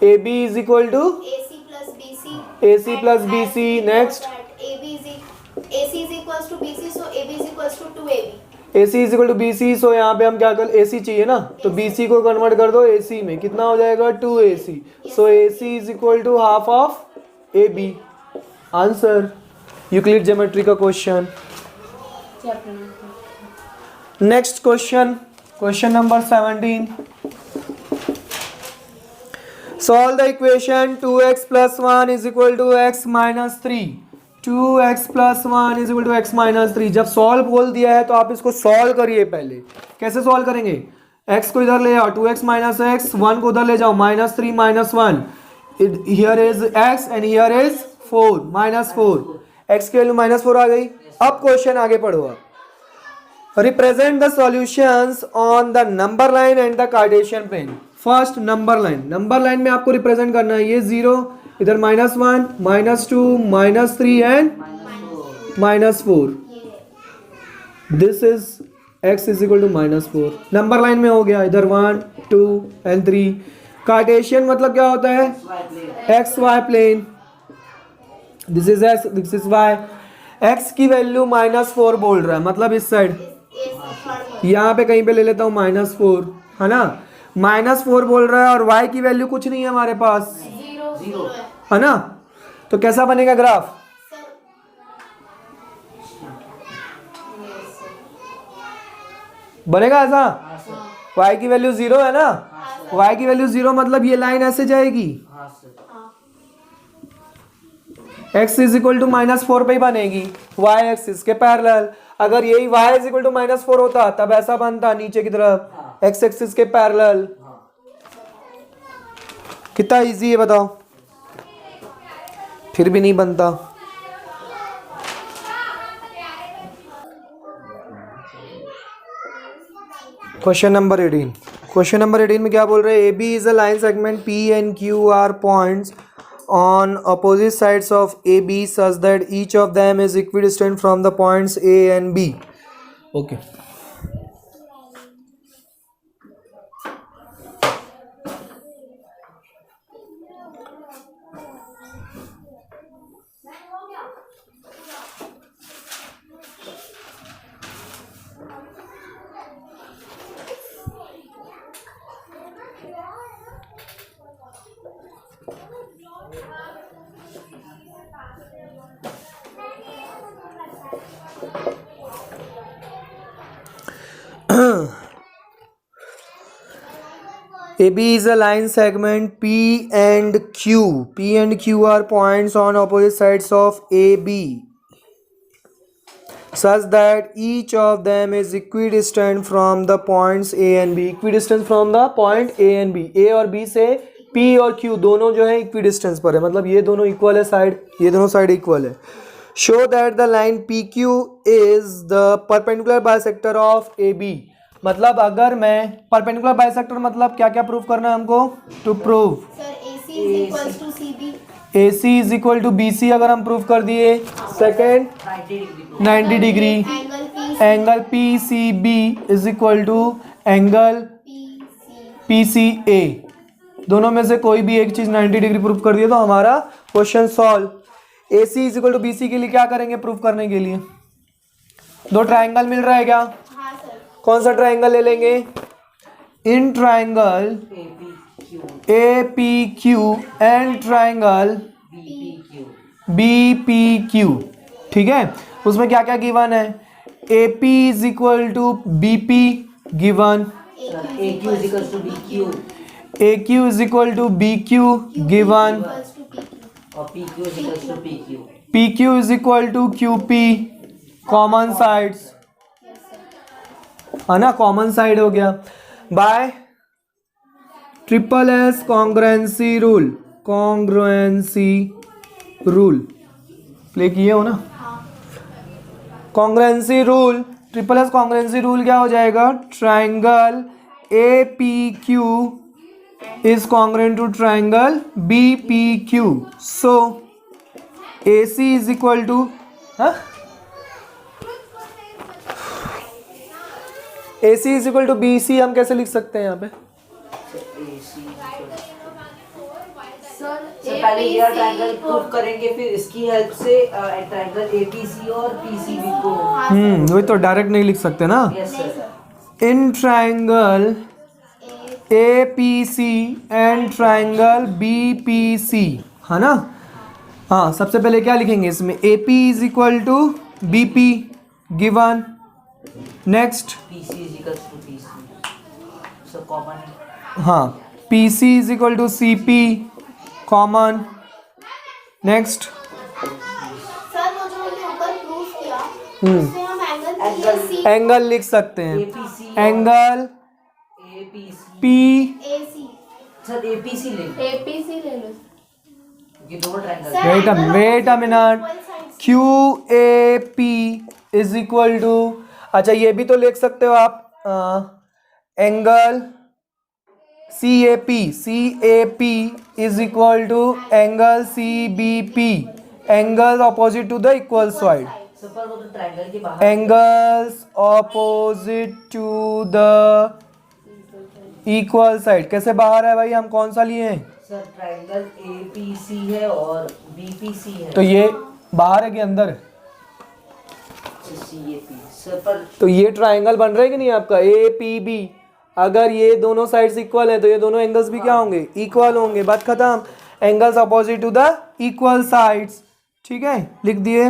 AB is equal to AC plus BC. AC plus BC. Next. AC is equals to BC, so AB is equals to 2AB. AC is equal to BC, so यहाँ पे हम क्या कर, AC चाहिए ना, तो BC को convert कर दो AC में, कितना हो जाएगा? 2AC. So AC is equal to half of AB. Answer Euclid geometry का question. Next question, question number 17। Solve the equation 2x plus 1 is equal to x minus 3. 2x plus 1 is equal to x minus 3। जब solve बोल दिया है तो आप इसको solve करिए पहले। कैसे सॉल्व करेंगे? x को इधर ले जाओ, 2x माइनस x, 1 को उधर ले जाओ, minus 3 minus 1, here is x and here is 4, minus 4, x की वैल्यू माइनस 4 आ गई। अब क्वेश्चन आगे पढ़ो आप। Represent the solutions on the number line and the Cartesian plane. First number line, number line में आपको रिप्रेजेंट करना है, ये 0, इधर -1, -2, -3 and -4। This is x is equal to -4। Number line में हो गया, इधर 1 2 एंड 3, कार्टेशियन मतलब क्या होता है? X y plane. This is x, this is y. X की वैल्यू -4 बोल रहा है, मतलब इस साइड यहाँ पे कहीं पे ले लेता हूँ -4, है ना. -4 बोल रहा है और y की वैल्यू कुछ नहीं है हमारे पास, जीरो. है ना. तो कैसा बनेगा ग्राफ? बनेगा ऐसा. हाँ सर. y की वैल्यू 0 है ना. हाँ सर. y की वैल्यू 0 मतलब ये लाइन ऐसे जाएगी. हाँ sir. x is equal to -4 पे ही बनेगी. y एक्सिस के पैरेलल. अगर यही y इज इक्वल टू -4 होता तब ऐसा बनता नीचे की तरफ, x एक्सिस के पैरेलल. कितना इजी है बताओ. फिर भी नहीं बनता. Question number 18. क्वेश्चन नंबर 18 में क्या बोल रहे हैं? A B is a line segment P and Q are points on opposite sides of AB such that each of them is equidistant from the points A and B. Okay. AB is a line segment P and Q. P and Q are points on opposite sides of AB such that each of them is equidistant from the points A and B. Equidistant from the point A and B. A और B से P और Q दोनों जो है equidistance पर है, मतलब ये दोनों equal है साइड, ये दोनों साइड equal है. Show that the line PQ is the perpendicular bisector of AB. मतलब अगर मैं परपेंडिकुलर बाइसेक्टर मतलब क्या क्या प्रूव करना है हमको? To prove AC is equal to BC अगर हम प्रूव कर दिए. Second 90 degree. Angle PCB is equal to angle PCA. दोनों में से कोई भी एक चीज 90 डिग्री प्रूव कर दिए तो हमारा question solve. AC is equal to BC के लिए क्या करेंगे प्रूव करने के लिए? दो ट्राइंगल मिल रहा है क्या? कौन सा ट्राइंगल ले लेंगे? In triangle APQ and triangle BPQ. ठीक है, उसमें क्या क्या गिवन है? AP is equal to BP given. AQ is equals to BQ AQ is equal to BQ given. और PQ is equals to PQ. PQ is equal to QP. Common sides है ना, कॉमन साइड हो गया. By SSS congruency rule. Congruency rule play किए हो ना. Congruency rule, SSS congruency rule क्या हो जाएगा? Triangle APQ is congruent to triangle BPQ. So AC is equal to AC is equal to BC. हम कैसे लिख सकते हैं यहाँ पे? सर पहले ये ट्रायंगल प्रूव करेंगे, फिर इसकी हेल्प से ट्रायंगल APC और PCB को. वही तो डायरेक्ट नहीं लिख सकते ना. Yes sir. In triangle APC and triangle BPC, है ना. हाँ, सबसे पहले क्या लिखेंगे इसमें? AP is equal to BP given. Next PC is equals to PC. So common. हाँ, PC is equal to CP common. Next sir वो जो हमने ऊपर प्रूफ किया उससे हम एंगल PAC एंगल लिख सकते हैं. APC angle APC. P. Sir APC ले लो. APC ले लो. ये दोनों triangle. Wait a minute. QAP is equal to, अच्छा ये भी तो लिख सकते हो आप, angle CAP is equal to angle CBP. Angle opposite to the equal side. Sir पर वो तो ट्रायंगल के बाहर. Angles opposite to the equal side कैसे बाहर है भाई, हम कौन सा लिए हैं? सर ट्राइंगल एपीसी है और बीपीसी है। तो ये बाहर है कि अंदर? सीएपी सर पर तो ये ट्राइंगल बन रहा है कि नहीं आपका ए पी बी। अगर ये दोनों साइड्स इक्वल है तो ये दोनों एंगल्स भी क्या होंगे? इक्वल होंगे। बात खत्म। Angles opposite to the equal sides. ठीक है, लिख दिए।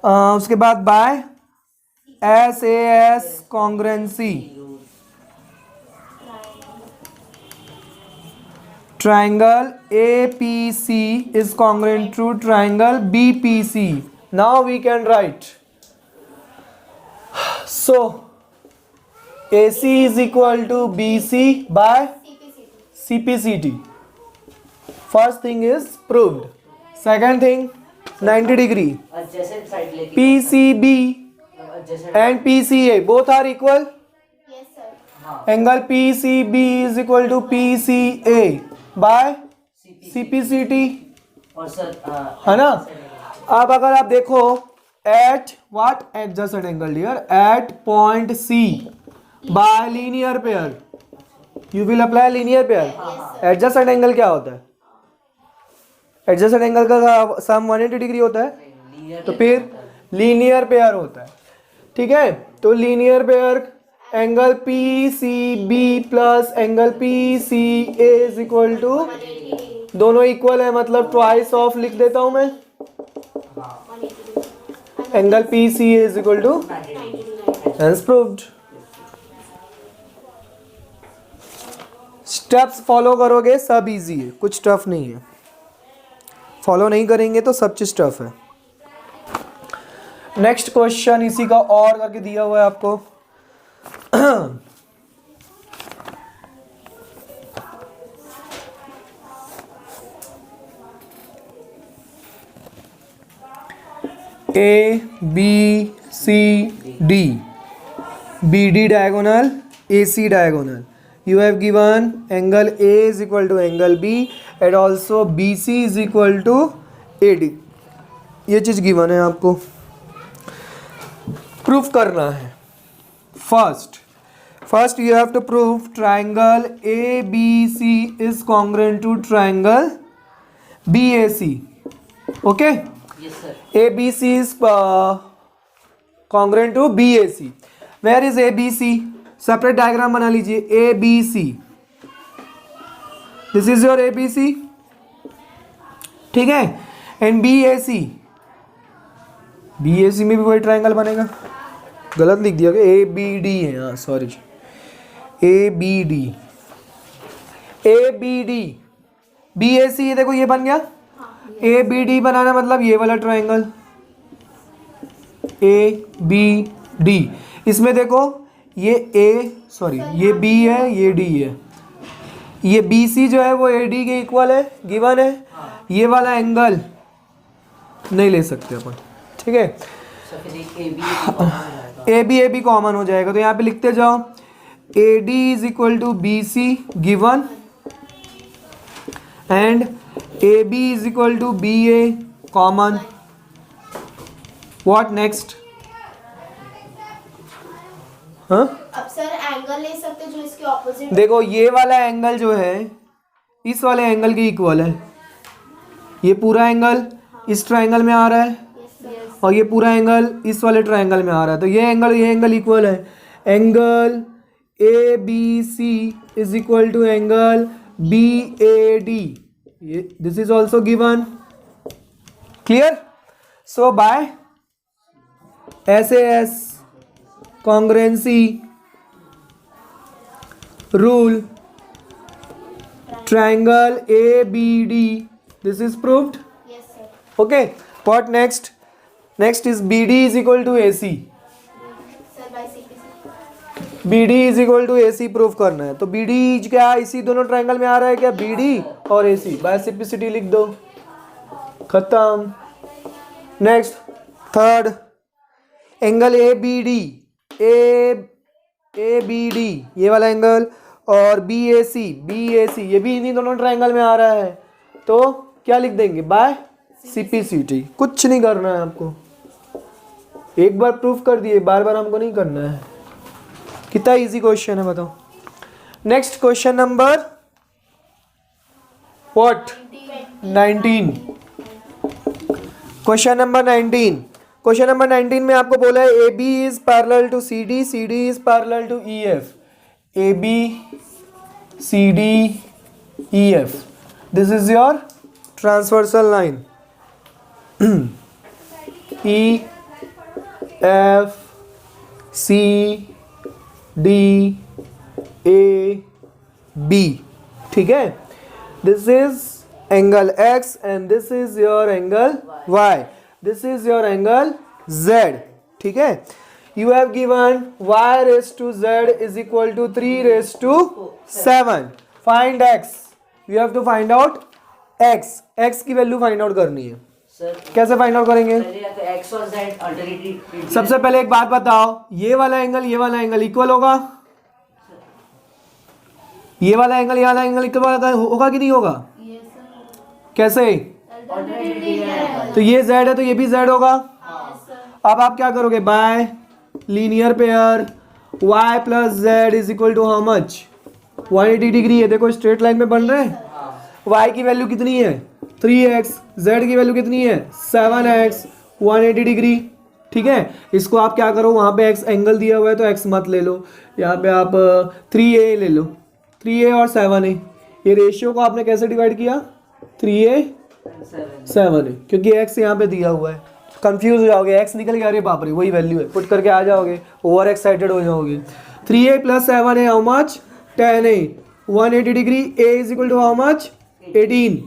उसके बाद by SAS congruency, triangle APC is congruent to triangle BPC. Now we can write. So AC is equal to BC by CPCT. First thing is proved. Second thing 90 degree. Adjacent side लेके PCB adjacent and PCA both are equal. Yes, sir. हाँ Angle PCB is equal to PCA by CPCT. और sir है ना? अब अगर आप देखो at what adjacent angle here, at point C by linear pair, you will apply linear pair. Adjacent angle क्या होता है? Adjacent angle का सम 180 डिग्री होता है, लीनियर तो फिर लीनियर पेयर होता है। ठीक है, तो linear pair angle PCB plus angle PCA is equal to, दोनों इक्वल है मतलब ट्वाइस ऑफ लिख देता हूं मैं। Angle PCA is equal to, hence proved. Steps follow करोगे सब इजी है, कुछ टफ नहीं है। फॉलो नहीं करेंगे तो सब चीज टफ है। नेक्स्ट क्वेश्चन इसी का और करके दिया हुआ है आपको। A B C D, BD diagonal, AC diagonal. You have given angle A is equal to angle B and also BC is equal to AD. ये चीज गिवन है, आपको प्रूफ करना है। First you have to prove triangle ABC is congruent to triangle BAC. Okay, yes sir ABC is congruent to BAC. Where is ABC? Separate diagram बना लीजिए। ABC, this is your ABC, ठीक है। And BAC में भी वही triangle बनेगा। गलत लिख दिया, ABD है, हाँ सॉरी, ABD BAC, ये देखो ये बन गया। ABD बनाना मतलब ये वाला ट्राइंगल ABD। इसमें देखो ये ये B है, ये D है, ये BC जो है वो AD के इक्वल है, गिवन है। ये वाला एंगल नहीं ले सकते अपन, ठीक है। सर फिर AB कॉमन हो जाएगा, तो यहाँ पे लिखते जाओ AD is equal to BC given and AB is equal to BA common. What next? हाँ, अब सर एंगल ले सकते जो इसके ऑपोजिट। देखो ये वाला एंगल जो है इस वाले एंगल के इक्वल है। ये पूरा एंगल इस ट्रायंगल में आ रहा है और ये पूरा एंगल इस वाले ट्रायंगल में आ रहा है, तो ये एंगल इक्वल है। Angle ABC is equal to angle BAD, ये this is also given. Clear? So by SAS congruency rule, triangle ABD, this is proved. Yes sir. Okay, what next? Next is BD is equal to AC. Sir by CPC। BD is equal to AC प्रूव करना है, तो BD क्या इसी दोनों triangle में आ रहा है क्या? BD और AC बाय CPCT लिख दो, खत्म। नेक्स्ट थर्ड, एंगल ABD ये वाला एंगल और BAC ये भी इन्हीं दोनों ट्रायंगल में आ रहा है, तो क्या लिख देंगे? By CPCT। कुछ नहीं करना है आपको, एक बार प्रूफ कर दिए, बार बार हमको नहीं करना है। कितना इजी क्वेश्चन है बताओ। Next question number what 19। Question number 19। Question number 19 में आपको बोला है A B is parallel to C D, C D is parallel to E F. A B C D E F, this is your transversal line. E F C D A B, ठीक है। This is angle x and this is your angle y, this is your angle z, ठीक है। you have given y raised to z is equal to 3 raised to 7, find x, you have to find out x की value find out करनी है। Sir कैसे find out करेंगे? पहले या तो x और z अल्टरनेटिव। सबसे पहले एक बात बताओ, ये वाला एंगल इक्वल होगा? ये वाला एंगल इक्वल होगा कि नहीं होगा? कैसे? तो ये z है तो ये भी z होगा। अब आप क्या करोगे? By linear pair y plus z is equal to how much? 180 degree है। देखो स्ट्रेट लाइन में बन रहे हैं। y की वैल्यू कितनी है? 3x, z की वैल्यू कितनी है? 7x, 180 डिग्री, ठीक है। इसको आप क्या करो, वहाँ पे x एंगल दिया हुआ है तो x मत ले लो, यहाँ पे आप 3a ले लो। 3a और 7a, ये रेशियो को आपने कैसे डिवाइड किया? 3a 7a, क्योंकि x यहाँ पे दिया हुआ है। कंफ्यूज हो जाओगे, x निकल गया, अरे बाप रे वही वैल्यू है, पुट करके आ जाओगे, ओवर एक्साइटेड हो जाओगे। 3a plus 7a how much? 10a, 180 degree. a is equal to how much? 18।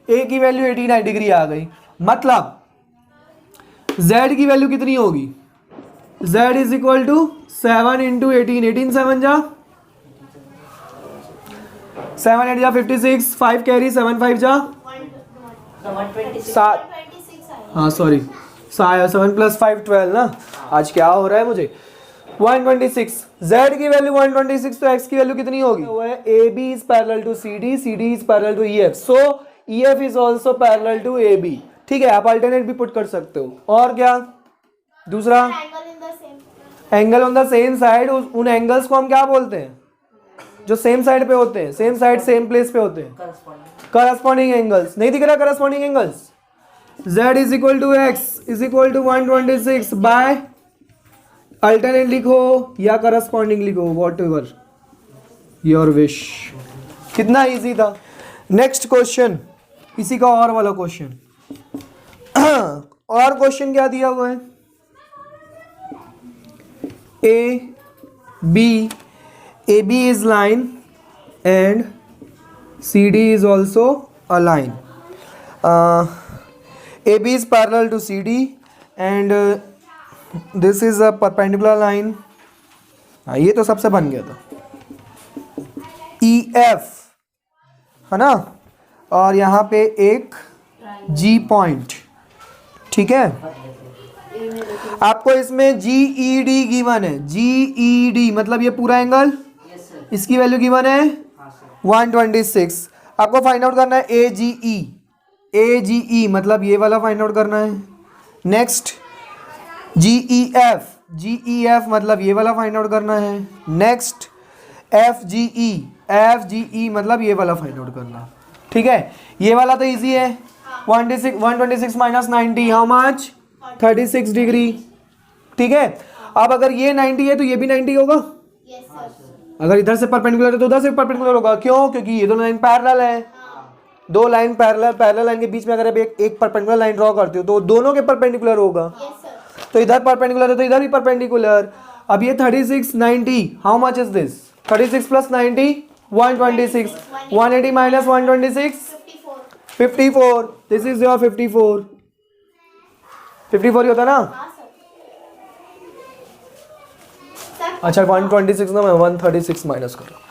a की वैल्यू 89 डिग्री आ गई। मतलब z की वैल्यू कितनी होगी? z is equal to 7 into 18, 18 7 जा 7 8 जा 56, 5 कैरी 7 5 जा 7, हाँ सॉरी 7 प्लस 5 12 ना, आज क्या हो रहा है मुझे। 126, z की वैल्यू 126, तो x की वैल्यू कितनी होगी? A B is parallel to C D, C D is parallel to E F, so E F is also parallel to A B, ठीक है। आप अल्टरनेट भी पुट कर सकते हो। और क्या दूसरा? Angle on the same side. उन एंगल्स को हम क्या बोलते हैं जो सेम साइड पे होते हैं, सेम साइड सेम प्लेस पे होते हैं? Corresponding angles. नहीं दिख रहा corresponding angles? z is equal to X is equal to 126 by alternate लिखो या करस्पॉन्डिंग लिखो, वॉट एवर योर विश। कितना इजी था। नेक्स्ट क्वेश्चन, इसी का और वाला क्वेश्चन। और क्वेश्चन क्या दिया हुआ है? A B is line and C D is also a line. A B is parallel to C D and this is a perpendicular line. हाँ ये तो सबसे बन गया था। ई एफ है ना, और यहाँ पे एक जी पॉइंट, ठीक है। आपको इसमें जी ई डी गिवन है। जी ई डी मतलब ये पूरा एंगल, इसकी वैल्यू गिवन है 126। आपको फाइंड आउट करना है ए जी ई। ए जी ई मतलब ये वाला फाइंड आउट करना है। नेक्स्ट जी ई एफ, जी ई एफ मतलब ये वाला फाइंड आउट करना है। नेक्स्ट एफ जी ई मतलब ये वाला फाइंड आउट करना है, ठीक है। ये वाला तो इजी है। 126 माइनस 90 हाउ मच? 36 डिग्री, ठीक है। अब अगर ये 90 है तो ये भी 90 होगा। अगर इधर से परपेंडिकुलर है तो उधर से परपेंडिकुलर होगा। क्यों? क्योंकि ये दोनों लाइन पैरेलल है। दो लाइन पैरेलल लाइन के बीच में अगर आप एक परपेंडिकुलर लाइन ड्रॉ करते हो तो दोनों के परपेंडिकुलर होगा। तो इधर परपेंडिकुलर है तो इधर भी परपेंडिकुलर। अब ये 36 90 how much is this? 36 plus 90 126, 180 minus 126 54। This is your 54 ही होता ना। अच्छा 126 ना, मैं 136 माइनस कर रहा हूँ,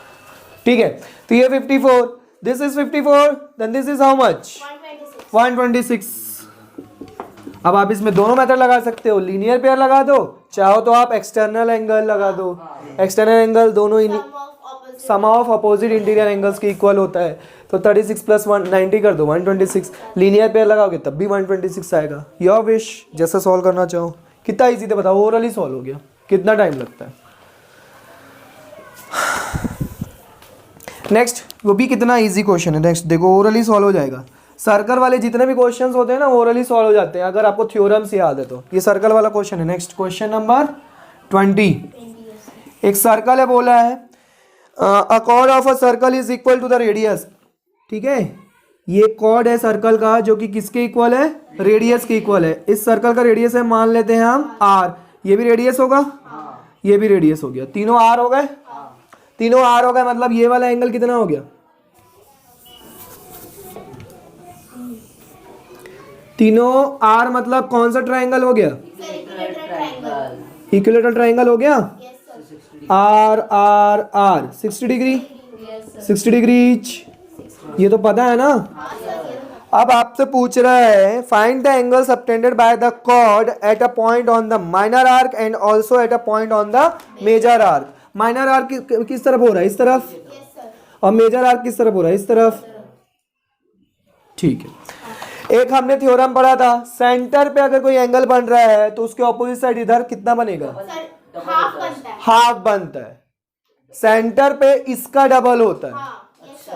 ठीक है। तो ये 54, this is 54, then this is how much? 126। अब आप इसमें दोनों मेथड लगा सकते हो, लीनियर पेयर लगा दो, चाहो तो आप एक्सटर्नल एंगल लगा दो। एक्सटर्नल एंगल दोनों सम ऑफ अपोजिट इंटीरियर एंगल्स के इक्वल होता है। तो 36 प्लस 90 कर दो 126। लीनियर पेयर लगाओगे तब भी 126 आएगा। योर विश, जैसा सॉल्व करना चाहो। कितना इजी था बताओ, ओवरऑल सॉल्व हो गया। कितना टाइम लगता है? नेक्स्ट, वो भी कितना इजी क्वेश्चन है। नेक्स्ट देखो, ओरली सॉल्व हो जाएगा। सर्कल वाले जितने भी क्वेश्चंस होते हैं ना ओरली सॉल्व हो जाते हैं अगर आपको थ्योरम्स याद है तो। ये सर्कल वाला क्वेश्चन है। Next question number 20। एक सर्कल है, बोला है a chord of a circle is equal to the radius. ठीक है, ये कॉर्ड है सर्कल का जो कि किसके इक्वल है, रेडियस के इक्वल है। इस सर्कल का रेडियस है, मान लेते हैं हम आर। ये भी रेडियस होगा, ये भी रेडियस हो गया, तीनों आर हो गए, तीनों आर हो गए। मतलब ये वाला एंगल कितना हो गया, तीनों आर मतलब कौन सा ट्रायंगल हो गया, इक्विलेटरल ट्रायंगल हो गया। आर आर आर 60 डिग्री, 60 डिग्री ईच, ये तो पता है ना। अब आपसे पूछ रहा है find the angle subtended by the chord at a point on the minor arc and also at a point on the major arc. Minor arc किस तरफ हो रहा है, इस तरफ, और मेजर आर्क किस तरफ हो रहा है, इस तरफ। ठीक है, एक हमने थ्योरम पढ़ा था, सेंटर पे अगर कोई एंगल बन रहा है तो उसके ऑपोजिट साइड इधर कितना बनेगा, हाफ बनता है। सेंटर पे इसका डबल होता है,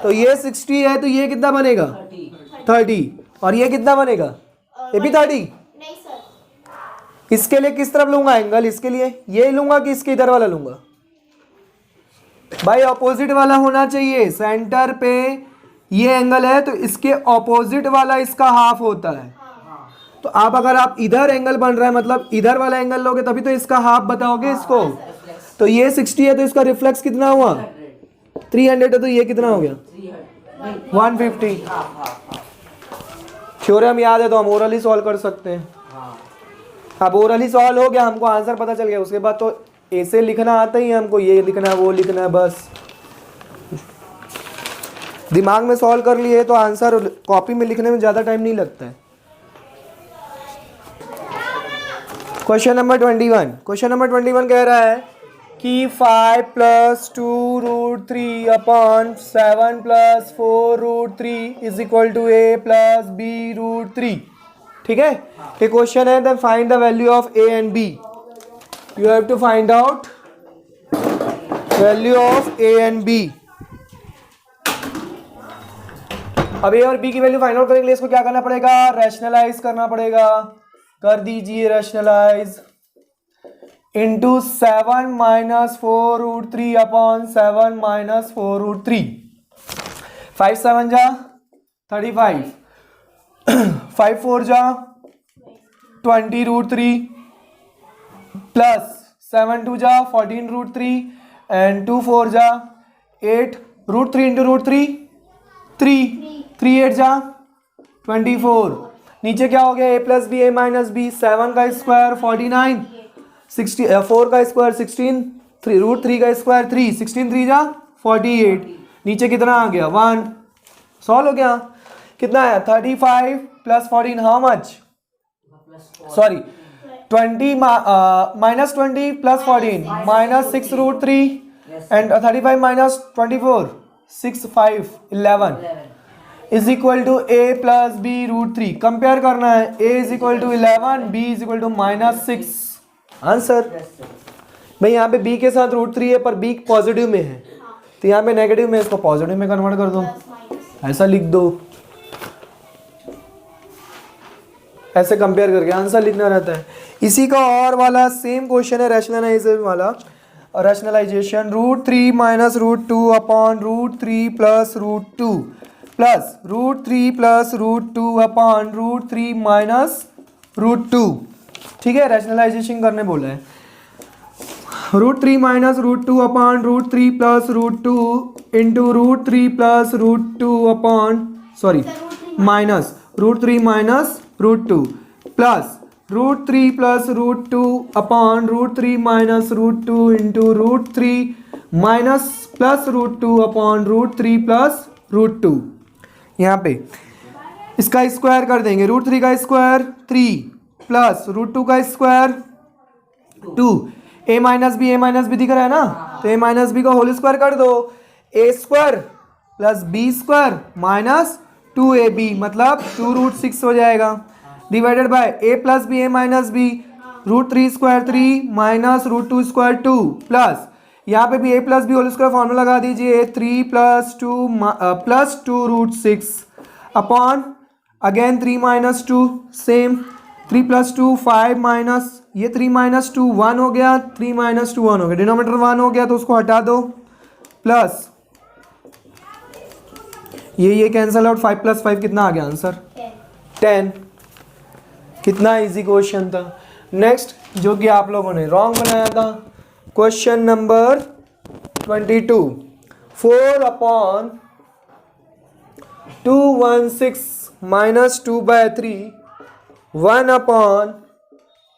तो ये 60 है तो ये कितना बनेगा, 30, और ये कितना बनेगा, ये भी 30। इसके लिए किस तरफ लूंगा एंगल, इसके लिए ये लूंगा कि इसके इधर वाला लूंगा, भाई ऑपोजिट वाला होना चाहिए। सेंटर पे ये एंगल है तो इसके ऑपोजिट वाला इसका हाफ होता है। तो आप अगर आप इधर एंगल बन रहा है मतलब इधर वाला एंगल लोगे तभी तो इसका हाफ बताओगे इसको। तो ये 60 है तो इसका रिफ्लेक्स कितना हुआ, 300 है तो ये कितना हो गया, 150। थ्योरम याद है तो हम ओरली सॉल्व कर सकते हैं। अब ओरली सॉल्व हो गया, हमको आंसर पता चल गया, उसके बाद तो ऐसे लिखना आता ही है हमको, ये लिखना है वो लिखना है, बस दिमाग में सॉल्व कर लिए तो आंसर कॉपी में लिखने में ज़्यादा टाइम नहीं लगता है। Question number 21। क्वेश्चन नंबर 21 कह रहा है कि 5 + 2 √3 upon 7 + 4 √3 is equal to a + b √3। ठीक है, ये क्वेश्चन है, then find the value of a and b। You have to find out value of a and b। अब a और b की वैल्यू फाइंड आउट करने के लिए इसको क्या करना पड़ेगा, रैशनलाइज करना पड़ेगा। कर दीजिए रैशनलाइज, इंटू 7 - 4 √3 अपॉन 7 - 4 √3। 5 7 जा 35, 5 4 जा 20 √3 प्लस 7 2 जा 14 √3 एंड 2 4 जा 8 √3 इंटू √3 3 3 8 जा 24। नीचे क्या हो गया, a + b a - b, 7 का स्क्वायर 49, 60 4 का स्क्वायर 16, 3 √3 का स्क्वायर 3, 16 3 जा 48। नीचे कितना आ गया 1। सॉल्व हो गया, कितना है 35 + 14 how much, sorry 20 -20 + 14 -6 √3 and 35 - 24 6 5 11 is equal to a + b √3। Compare करना है, a is equal to 11, b is equal to -6। Answer भाई यहाँ पे b के साथ √3 है पर b पॉजिटिव में है, तो यहाँ पे नेगेटिव में, इसको पॉजिटिव में कन्वर्ट कर दो, ऐसा लिख दो, ऐसे कंपेयर करके आंसर लिखना रहता है। इसी का और वाला सेम क्वेश्चन है रैशनलाइजेशन वाला, रैशनलाइजेशन √3 - √2 अपॉन √3 + √2 प्लस √3 + √2 अपॉन √3 - √2। ठीक है, रैशनलाइजेशन करने बोला है। √3 - √2 upon √3 + √2 into √3 + √2 upon sorry minus √3 - √2 plus √3 + √2 upon √3 - √2 into √3 minus plus √2 upon √3 + √2। यहाँ पे इसका स्क्वायर कर देंगे, √3 का स्क्वायर 3 प्लस √2 का स्क्वायर 2, a - b दिख रहा है ना, तो a - b का होल स्क्वायर कर दो, a² + b² माइनस 2ab मतलब 2√6 हो जाएगा, divided by a + b a - b √3² 3 minus √2² 2 plus यहाँ पे भी a plus B whole square formula लगा दीजिए, 3 + 2 √6 अपॉन अगेन 3 - 2 सेम, 3 + 2 5 माइनस ये 3 - 2 1 हो गया, 3 - 2 1 हो गया, डिनोमीटर 1 हो गया तो उसको हटा दो, प्लस ये कैंसल आउट, 5 + 5 कितना आ गया आंसर 10। कितना इजी क्वेश्चन था। नेक्स्ट जो कि आप लोगों ने रॉन्ग बनाया था, question number 22, 4 upon 216 - 2/3 1 upon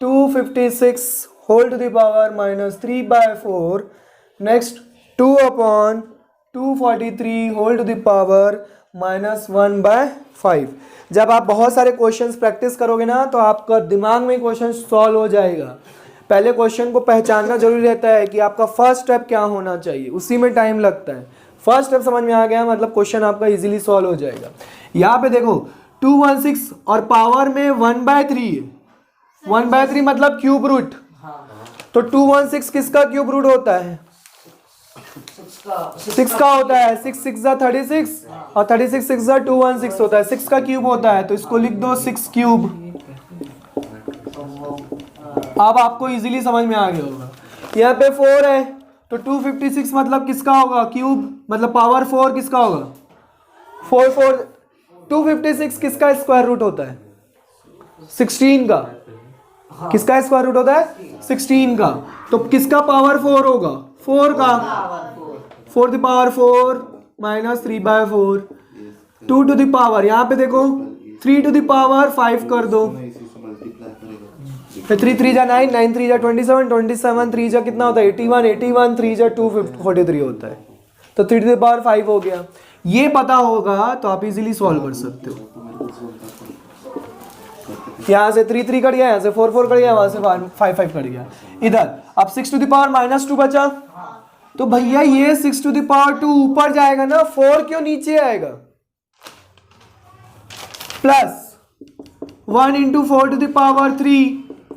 256 whole to the power -3/4, next 2 upon 243 whole to the power -1/5। जब आप बहुत सारे क्वेश्चंस प्रैक्टिस करोगे ना तो आपका दिमाग में क्वेश्चन सॉल्व हो जाएगा। पहले क्वेश्चन को पहचानना जरूरी रहता है कि आपका फर्स्ट स्टेप क्या होना चाहिए, उसी में टाइम लगता है। फर्स्ट स्टेप समझ में आ गया मतलब क्वेश्चन आपका इजीली सॉल्व हो जाएगा। यहाँ पे देखो 216 और पावर में 1/3 है, 1/3 मतलब क्यूब रूट, तो 216 किसका क्यूब रूट होता है 6 का होता है, 6 × 6 = 36 और 36 × 6 = 216 होता है, 6 का क्यूब होता है तो इसको लिख दो 6 क्यूब। अब आपको इजीली समझ में आ गया होगा। यहाँ पे 4 है तो 256 मतलब किसका होगा क्यूब, मतलब पावर 4 किसका होगा 4 256 किसका स्क्वायर रूट होता है 16 का, किसका स्क्वायर रूट होता है 16 का, तो किसका पावर 4 होगा 4 का, 4 to the power 4 - 3/4, 2 to the power यहाँ पे देखो 3 to the power 5 कर दो, 3 3 जा 9, 9 3 जा 27, 27 3 जा कितना होता है 81, 81 3 जा 243 होता है, तो 3 to the power 5 हो गया। ये पता होगा तो आप इजीली सॉल्व कर सकते हो। यहाँ से 3 3 कट गया, यहाँ से 4 4 कट गया, वहां से 5 5 कट गया इधर। अब 6 to the power -2 बचा, तो भैया ये 6 to the power 2 ऊपर जाएगा ना, 4 क्यों नीचे आएगा, plus 1 × 4 to the power 3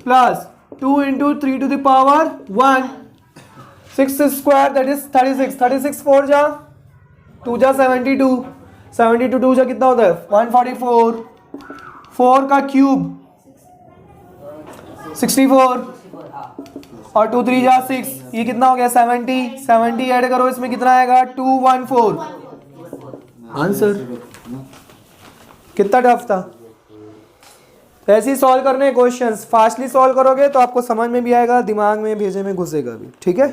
plus 2 × 3 to the power 1, 6 square that is 36, 36 4 जा 2 जा 72, 72 2 जा कितना होता है 144, 4 का क्यूब 64 और 2 3 जा 6, ये कितना हो गया 70, 70 ऐड करो इसमें कितना आएगा 214। आंसर कितना टफ था। ऐसे ही सॉल्व करने क्वेश्चंस, फास्टली सॉल्व करोगे तो आपको समझ में भी आएगा, दिमाग में भेजे में घुसेगा भी। ठीक है।